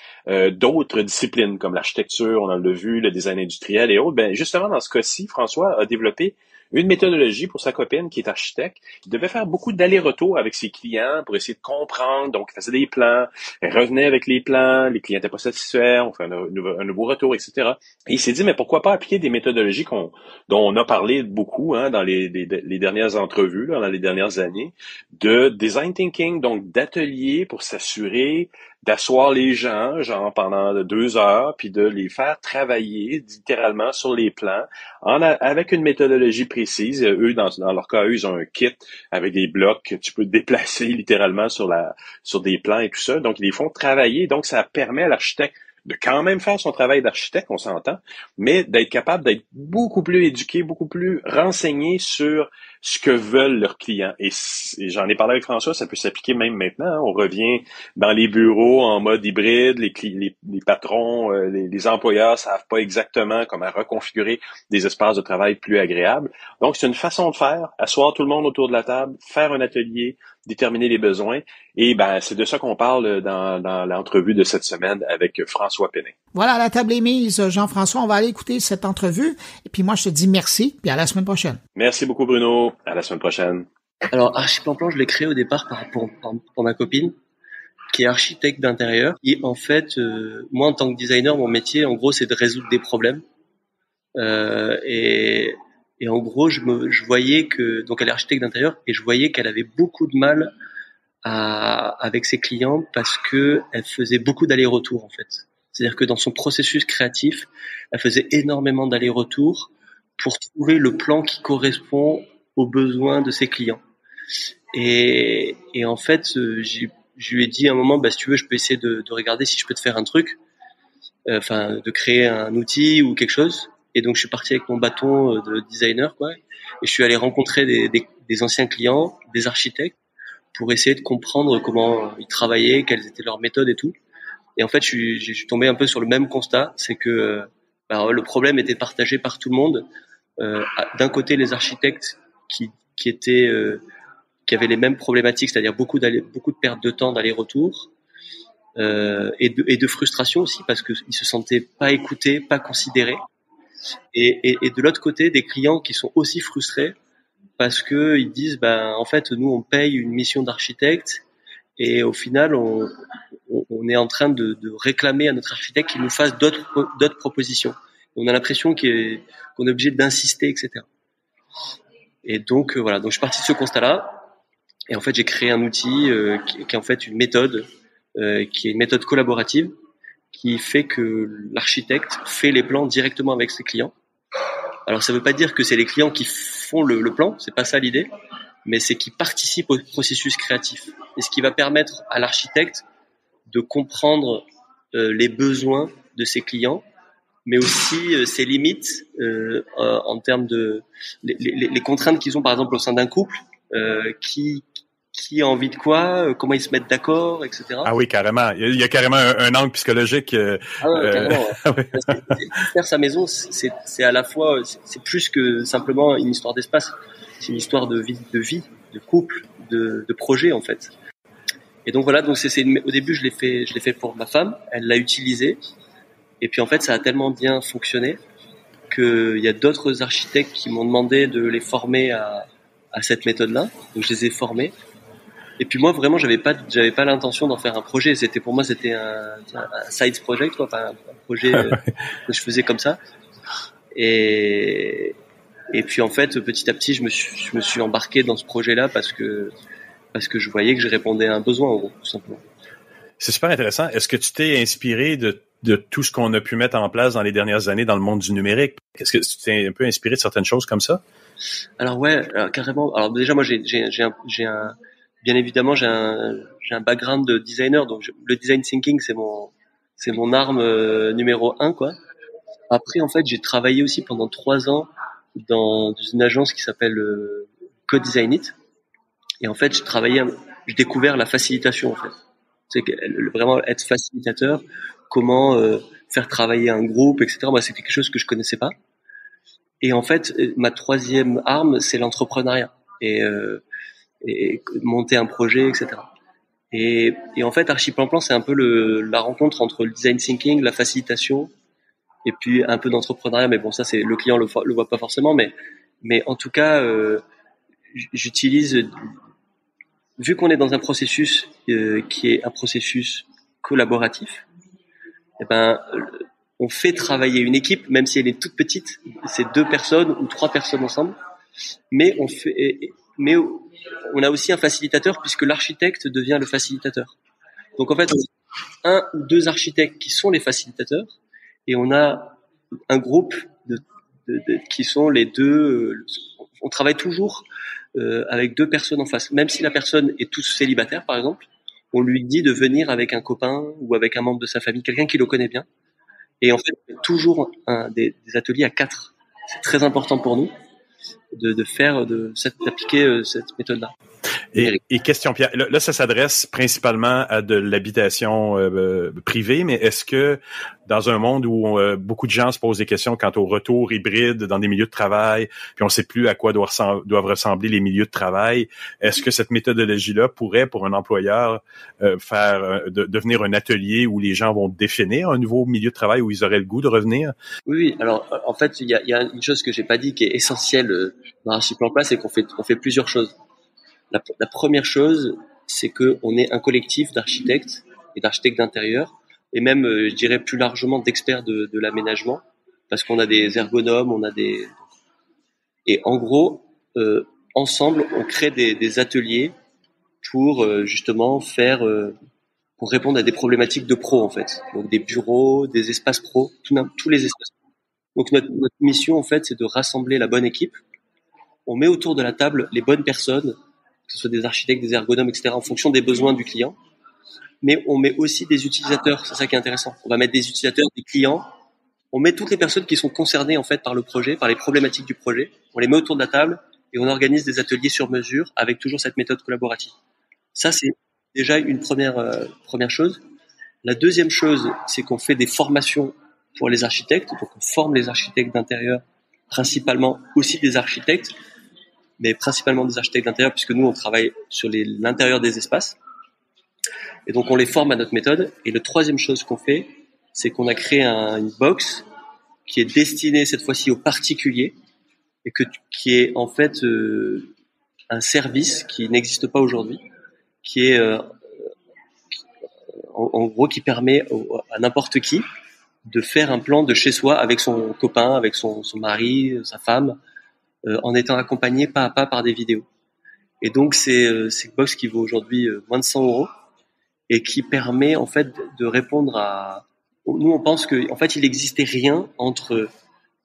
d'autres disciplines comme l'architecture, on en l'a vu, le design industriel et autres. Ben, justement, dans ce cas-ci, François a développé une méthodologie pour sa copine qui est architecte, qui devait faire beaucoup d'allers-retours avec ses clients pour essayer de comprendre. Donc, il faisait des plans, elle revenait avec les plans, les clients n'étaient pas satisfaits, on fait un nouveau retour, etc. Et il s'est dit, mais pourquoi pas appliquer des méthodologies dont on a parlé beaucoup dans les dernières entrevues, là, dans les dernières années, de design thinking, donc d'ateliers pour s'assurer d'asseoir les gens, genre pendant 2 heures, puis de les faire travailler littéralement sur les plans avec une méthodologie précise. Eux, dans leur cas, ils ont un kit avec des blocs que tu peux déplacer littéralement sur des plans et tout ça. Donc, ils les font travailler. Donc, ça permet à l'architecte de quand même faire son travail d'architecte, on s'entend, mais d'être capable d'être beaucoup plus éduqué, beaucoup plus renseigné sur ce que veulent leurs clients. Et j'en ai parlé avec François, ça peut s'appliquer même maintenant. Hein. On revient dans les bureaux en mode hybride, les patrons, les employeurs savent pas exactement comment reconfigurer des espaces de travail plus agréables. Donc, c'est une façon de faire, asseoir tout le monde autour de la table, faire un atelier, déterminer les besoins. Et ben, c'est de ça qu'on parle dans l'entrevue de cette semaine avec François Penin. Voilà, la table est mise, Jean-François. On va aller écouter cette entrevue. Et puis moi, je te dis merci, puis à la semaine prochaine. Merci beaucoup, Bruno. À la semaine prochaine. Alors, Archiplan-Plan, je l'ai créé au départ pour ma copine, qui est architecte d'intérieur. Et en fait, moi, en tant que designer, mon métier, en gros, c'est de résoudre des problèmes. Et en gros, je voyais que, donc elle est architecte d'intérieur, et je voyais qu'elle avait beaucoup de mal avec ses clients parce que elle faisait beaucoup d'allers-retours, en fait. C'est-à-dire que dans son processus créatif, elle faisait énormément d'allers-retours pour trouver le plan qui correspond aux besoins de ses clients. Et en fait, je lui ai dit à un moment, si tu veux, je peux essayer de regarder si je peux te faire un truc, de créer un outil ou quelque chose. Et donc, je suis parti avec mon bâton de designer, quoi. Et je suis allé rencontrer des anciens clients, des architectes, pour essayer de comprendre comment ils travaillaient, quelles étaient leurs méthodes et tout. Et en fait, je suis tombé un peu sur le même constat, c'est que le problème était partagé par tout le monde. D'un côté, les architectes qui avaient les mêmes problématiques, c'est-à-dire beaucoup de pertes de temps d'aller-retour, et de frustration aussi, parce qu'ils se sentaient pas écoutés, pas considérés. Et de l'autre côté, des clients qui sont aussi frustrés parce que ils disent, en fait, nous, on paye une mission d'architecte et au final, on est en train de réclamer à notre architecte qu'il nous fasse d'autres propositions. On a l'impression qu'on est obligé d'insister, etc. Et donc, voilà. Donc, je suis parti de ce constat-là. Et en fait, j'ai créé un outil qui est en fait une méthode, qui est une méthode collaborative, qui fait que l'architecte fait les plans directement avec ses clients. Alors, ça veut pas dire que c'est les clients qui font le plan, c'est pas ça l'idée, mais c'est qu'ils participent au processus créatif. Et ce qui va permettre à l'architecte de comprendre les besoins de ses clients, mais aussi ses limites en termes de les contraintes qu'ils ont, par exemple, au sein d'un couple, qui a envie de quoi, comment ils se mettent d'accord, etc. Ah oui, carrément. Il y a carrément un angle psychologique. Carrément. Ouais. Faire sa maison, c'est à la fois, c'est plus que simplement une histoire d'espace. C'est une histoire de vie, de couple, de projet en fait. Et donc voilà, donc au début je l'ai fait pour ma femme, elle l'a utilisé, et puis en fait ça a tellement bien fonctionné qu'il y a d'autres architectes qui m'ont demandé de les former à cette méthode-là, donc je les ai formés. Et puis moi vraiment j'avais pas l'intention d'en faire un projet. Pour moi c'était un side project, quoi, enfin un projet que je faisais comme ça. Et puis en fait petit à petit je me suis embarqué dans ce projet-là parce que je voyais que je répondais à un besoin, en gros, tout simplement. C'est super intéressant. Est-ce que tu t'es inspiré de tout ce qu'on a pu mettre en place dans les dernières années dans le monde du numérique? Est-ce que tu t'es un peu inspiré de certaines choses comme ça? Alors ouais, carrément. Alors déjà moi bien évidemment j'ai un background de designer, donc le design thinking c'est mon arme numéro 1, quoi. Après en fait j'ai travaillé aussi pendant 3 ans dans une agence qui s'appelle Co-Designit. Et en fait j'ai découvert la facilitation en fait. C'est vraiment être facilitateur, comment faire travailler un groupe, etc. Moi c'était quelque chose que je connaissais pas. Et en fait ma troisième arme c'est l'entrepreneuriat et monter un projet, etc. Et en fait, Archiplan-Plan, c'est un peu la rencontre entre le design thinking, la facilitation, et puis un peu d'entrepreneuriat. Mais bon, ça, c'est le client le voit pas forcément, mais en tout cas, j'utilise, vu qu'on est dans un processus qui est un processus collaboratif, on fait travailler une équipe, même si elle est toute petite, c'est 2 personnes ou 3 personnes ensemble, mais on a aussi un facilitateur puisque l'architecte devient le facilitateur. Donc en fait, on a 1 ou 2 architectes qui sont les facilitateurs et on a un groupe qui sont les 2. On travaille toujours avec 2 personnes en face. Même si la personne est toute célibataire, par exemple, on lui dit de venir avec un copain ou avec un membre de sa famille, quelqu'un qui le connaît bien. Et en fait, toujours des ateliers à 4. C'est très important pour nous d'appliquer cette méthode-là. Et question, Pierre, là ça s'adresse principalement à de l'habitation privée, mais est-ce que dans un monde où beaucoup de gens se posent des questions quant au retour hybride dans des milieux de travail, puis on ne sait plus à quoi doivent ressembler les milieux de travail, est-ce que cette méthodologie-là pourrait, pour un employeur, devenir un atelier où les gens vont définir un nouveau milieu de travail où ils auraient le goût de revenir? Oui, alors en fait, il y a une chose que j'ai pas dit qui est essentielle dans Archiplan-Plan, c'est qu'on fait plusieurs choses. La première chose, c'est que on est un collectif d'architectes et d'architectes d'intérieur, et même, je dirais plus largement d'experts de l'aménagement, parce qu'on a des ergonomes, et en gros, ensemble, on crée des ateliers pour justement pour répondre à des problématiques de pro en fait. Donc des bureaux, des espaces pro, tous les espaces. Donc notre mission en fait, c'est de rassembler la bonne équipe. On met autour de la table les bonnes personnes, que ce soit des architectes, des ergonomes, etc., en fonction des besoins du client. Mais on met aussi des utilisateurs, c'est ça qui est intéressant. On va mettre des utilisateurs, des clients. On met toutes les personnes qui sont concernées en fait par le projet, par les problématiques du projet. On les met autour de la table et on organise des ateliers sur mesure avec toujours cette méthode collaborative. Ça, c'est déjà une première chose. La deuxième chose, c'est qu'on fait des formations pour les architectes. Donc, on forme les architectes d'intérieur, principalement aussi des architectes, mais principalement des architectes d'intérieur, puisque nous, on travaille sur l'intérieur des espaces. Et donc, on les forme à notre méthode. Et la troisième chose qu'on fait, c'est qu'on a créé une box qui est destinée cette fois-ci aux particuliers et qui est en fait un service qui n'existe pas aujourd'hui, qui est en gros qui permet à n'importe qui de faire un plan de chez soi avec son copain, avec son mari, sa femme, en étant accompagné pas à pas par des vidéos. Et donc c'est une box qui vaut aujourd'hui moins de 100 € et qui permet en fait de répondre à. Nous on pense que en fait il n'existait rien entre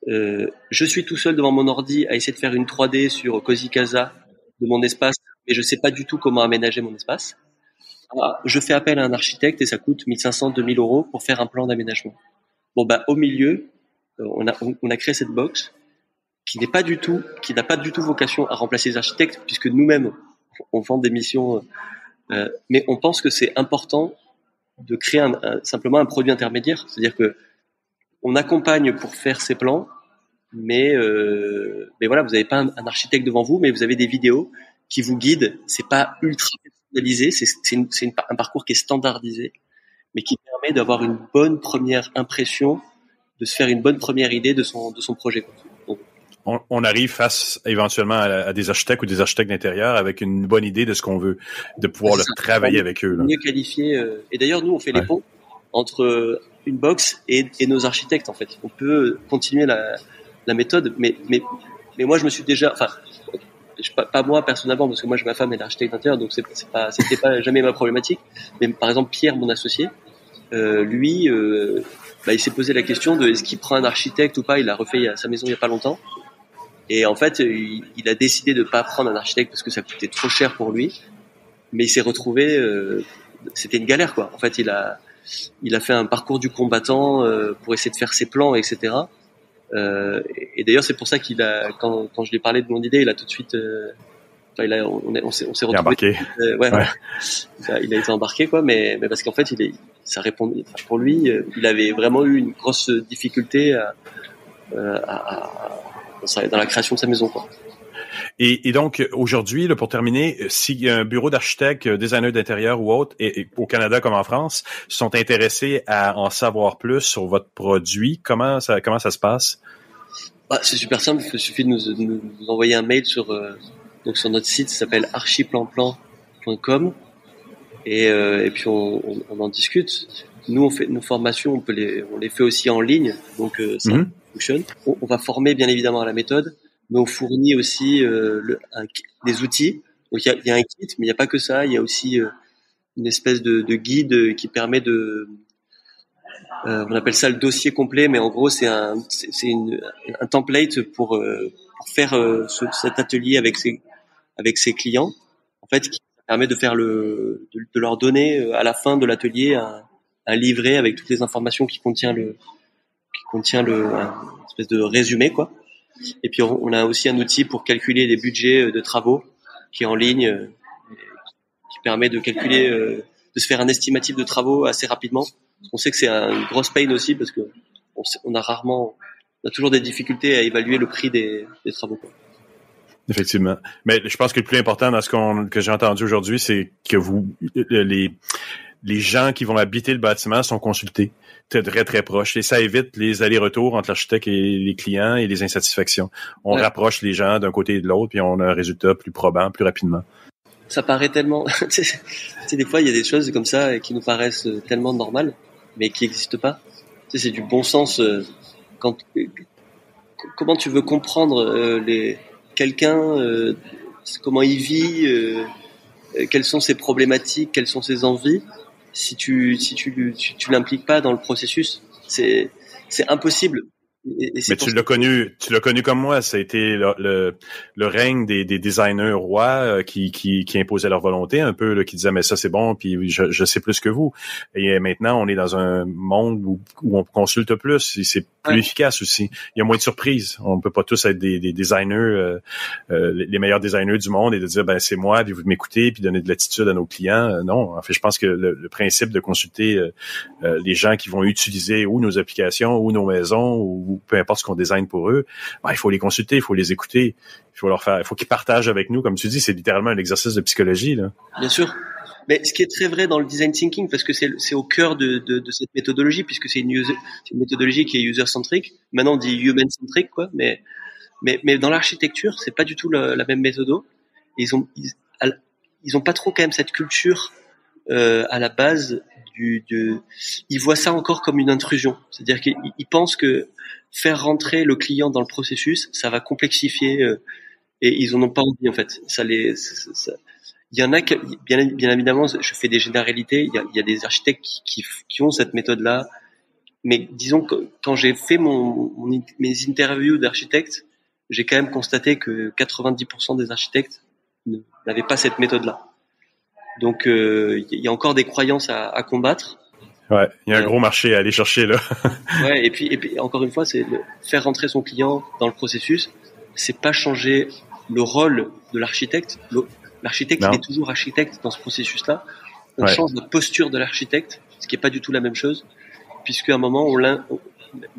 je suis tout seul devant mon ordi à essayer de faire une 3D sur Cozy Casa de mon espace, mais je sais pas du tout comment aménager mon espace. Je fais appel à un architecte et ça coûte 1500, 2000 € pour faire un plan d'aménagement. Bon, bah, au milieu, on a créé cette box qui n'a pas du tout vocation à remplacer les architectes puisque nous-mêmes, on vend des missions, mais on pense que c'est important de créer simplement un produit intermédiaire. C'est-à-dire que on accompagne pour faire ces plans, mais voilà, vous n'avez pas un architecte devant vous, mais vous avez des vidéos qui vous guident. C'est pas ultra personnalisé, c'est un parcours qui est standardisé, mais qui permet d'avoir une bonne première impression, de se faire une bonne première idée de son projet. Donc, on arrive face éventuellement à des architectes ou des architectes d'intérieur avec une bonne idée de ce qu'on veut, de pouvoir travailler avec eux. Là. Mieux qualifié. Et d'ailleurs, nous, on fait les ponts entre une box et nos architectes. En fait, on peut continuer la méthode, mais moi, je me suis déjà, pas moi personnellement, parce que moi, j'ai ma femme et l'architecte d'intérieur, donc c'était pas jamais ma problématique. Mais par exemple, Pierre, mon associé, lui, il s'est posé la question de est-ce qu'il prend un architecte ou pas. Il a refait sa maison il y a pas longtemps. Et en fait, il a décidé de pas prendre un architecte parce que ça coûtait trop cher pour lui. Mais il s'est retrouvé, c'était une galère, quoi. En fait, il a fait un parcours du combattant pour essayer de faire ses plans, etc. Et d'ailleurs, c'est pour ça quand je lui ai parlé de mon idée, il a tout de suite, on s'est retrouvé. Embarqué. Il a été embarqué, quoi. Mais parce qu'en fait, ça répondait. Pour lui, il avait vraiment eu une grosse difficulté dans la création de sa maison, quoi. Et donc, aujourd'hui, là, pour terminer, si un bureau d'architectes, designer d'intérieur ou autre, et au Canada comme en France, sont intéressés à en savoir plus sur votre produit, comment ça se passe? C'est super simple. Il suffit de nous envoyer un mail sur notre site, ça s'appelle archiplanplan.com, et puis on en discute. Nous, on fait nos formations, on les fait aussi en ligne, donc ça fonctionne. On va former bien évidemment à la méthode, mais on fournit aussi des outils. Donc il y a un kit, mais il n'y a pas que ça. Il y a aussi une espèce de guide qui permet on appelle ça le dossier complet, mais en gros c'est un template pour faire cet atelier avec ses clients. En fait, qui permet de faire de leur donner à la fin de l'atelier un livret avec toutes les informations qui contient un espèce de résumé, quoi. Et puis on a aussi un outil pour calculer les budgets de travaux qui est en ligne, qui permet de calculer, de se faire un estimatif de travaux assez rapidement. On sait que c'est une grosse pain aussi parce que on a toujours des difficultés à évaluer le prix des travaux, quoi. Effectivement. Mais je pense que le plus important dans que j'ai entendu aujourd'hui, c'est que les gens qui vont habiter le bâtiment sont consultés très, très proches. Et ça évite les allers-retours entre l'architecte et les clients et les insatisfactions. On rapproche les gens d'un côté et de l'autre, puis on a un résultat plus probant, plus rapidement. Ça paraît tellement... tu sais, des fois, il y a des choses comme ça qui nous paraissent tellement normales, mais qui n'existent pas. Tu sais, c'est du bon sens. Comment tu veux comprendre quelqu'un, comment il vit, quelles sont ses problématiques, quelles sont ses envies, si tu l'impliques pas dans le processus, c'est impossible. Mais tu l'as connu comme moi. Ça a été le règne des designers rois qui imposaient leur volonté un peu, là, qui disaient mais ça c'est bon, puis je sais plus que vous. Et maintenant on est dans un monde où on consulte plus, et c'est plus efficace aussi. Il y a moins de surprises. On peut pas tous être des designers, les meilleurs designers du monde, et de dire ben c'est moi, puis vous m'écoutez, puis donner de l'attitude à nos clients. Non, en fait je pense que le principe de consulter les gens qui vont utiliser ou nos applications ou nos maisons ou peu importe ce qu'on design pour eux, ben, il faut les consulter, il faut les écouter, il faut qu'ils partagent avec nous, comme tu dis, c'est littéralement un exercice de psychologie, là. Bien sûr. Mais ce qui est très vrai dans le design thinking, parce que c'est au cœur de cette méthodologie, puisque c'est une méthodologie qui est user-centric. Maintenant, on dit human-centric, quoi. Mais dans l'architecture, c'est pas du tout la même méthode. Ils ont pas trop quand même cette culture à la base ils voient ça encore comme une intrusion. C'est-à-dire qu'ils pensent que faire rentrer le client dans le processus, ça va complexifier, et ils en ont pas envie, en fait. Il y en a bien évidemment, je fais des généralités, il y a des architectes qui ont cette méthode-là. Mais disons que quand j'ai fait mes interviews d'architectes, j'ai quand même constaté que 90% des architectes n'avaient pas cette méthode-là. Donc il y a encore des croyances à combattre. Ouais, il y a un gros marché à aller chercher là. Ouais, et puis encore une fois, c'est faire rentrer son client dans le processus. C'est pas changer le rôle de l'architecte. L'architecte, il est toujours architecte dans ce processus-là. On change la posture de l'architecte, ce qui est pas du tout la même chose, puisqu'à un moment,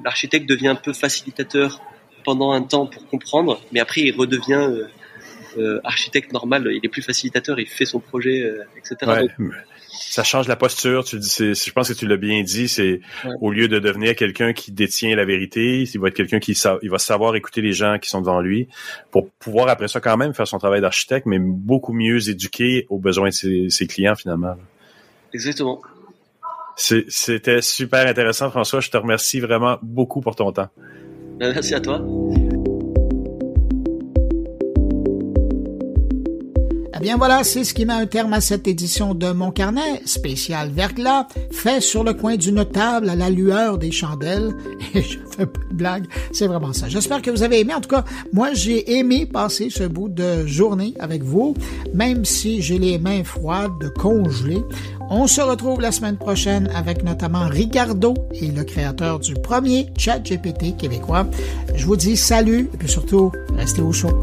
l'architecte devient un peu facilitateur pendant un temps pour comprendre, mais après il redevient architecte normal, il est plus facilitateur, il fait son projet, etc. Ouais, ça change la posture. Tu dis, je pense que tu l'as bien dit. C'est au lieu de devenir quelqu'un qui détient la vérité, il va être quelqu'un il va savoir écouter les gens qui sont devant lui pour pouvoir après ça quand même faire son travail d'architecte, mais beaucoup mieux éduqué aux besoins de ses clients finalement. Exactement. C'était super intéressant, François. Je te remercie vraiment beaucoup pour ton temps. Merci à toi. Eh bien voilà, c'est ce qui met un terme à cette édition de Mon Carnet, spécial verglas, fait sur le coin d'une table à la lueur des chandelles. Et je fais pas de blague, c'est vraiment ça. J'espère que vous avez aimé. En tout cas, moi, j'ai aimé passer ce bout de journée avec vous, même si j'ai les mains froides, congelées. On se retrouve la semaine prochaine avec notamment Ricardo et le créateur du premier ChatGPT québécois. Je vous dis salut et puis surtout, restez au chaud.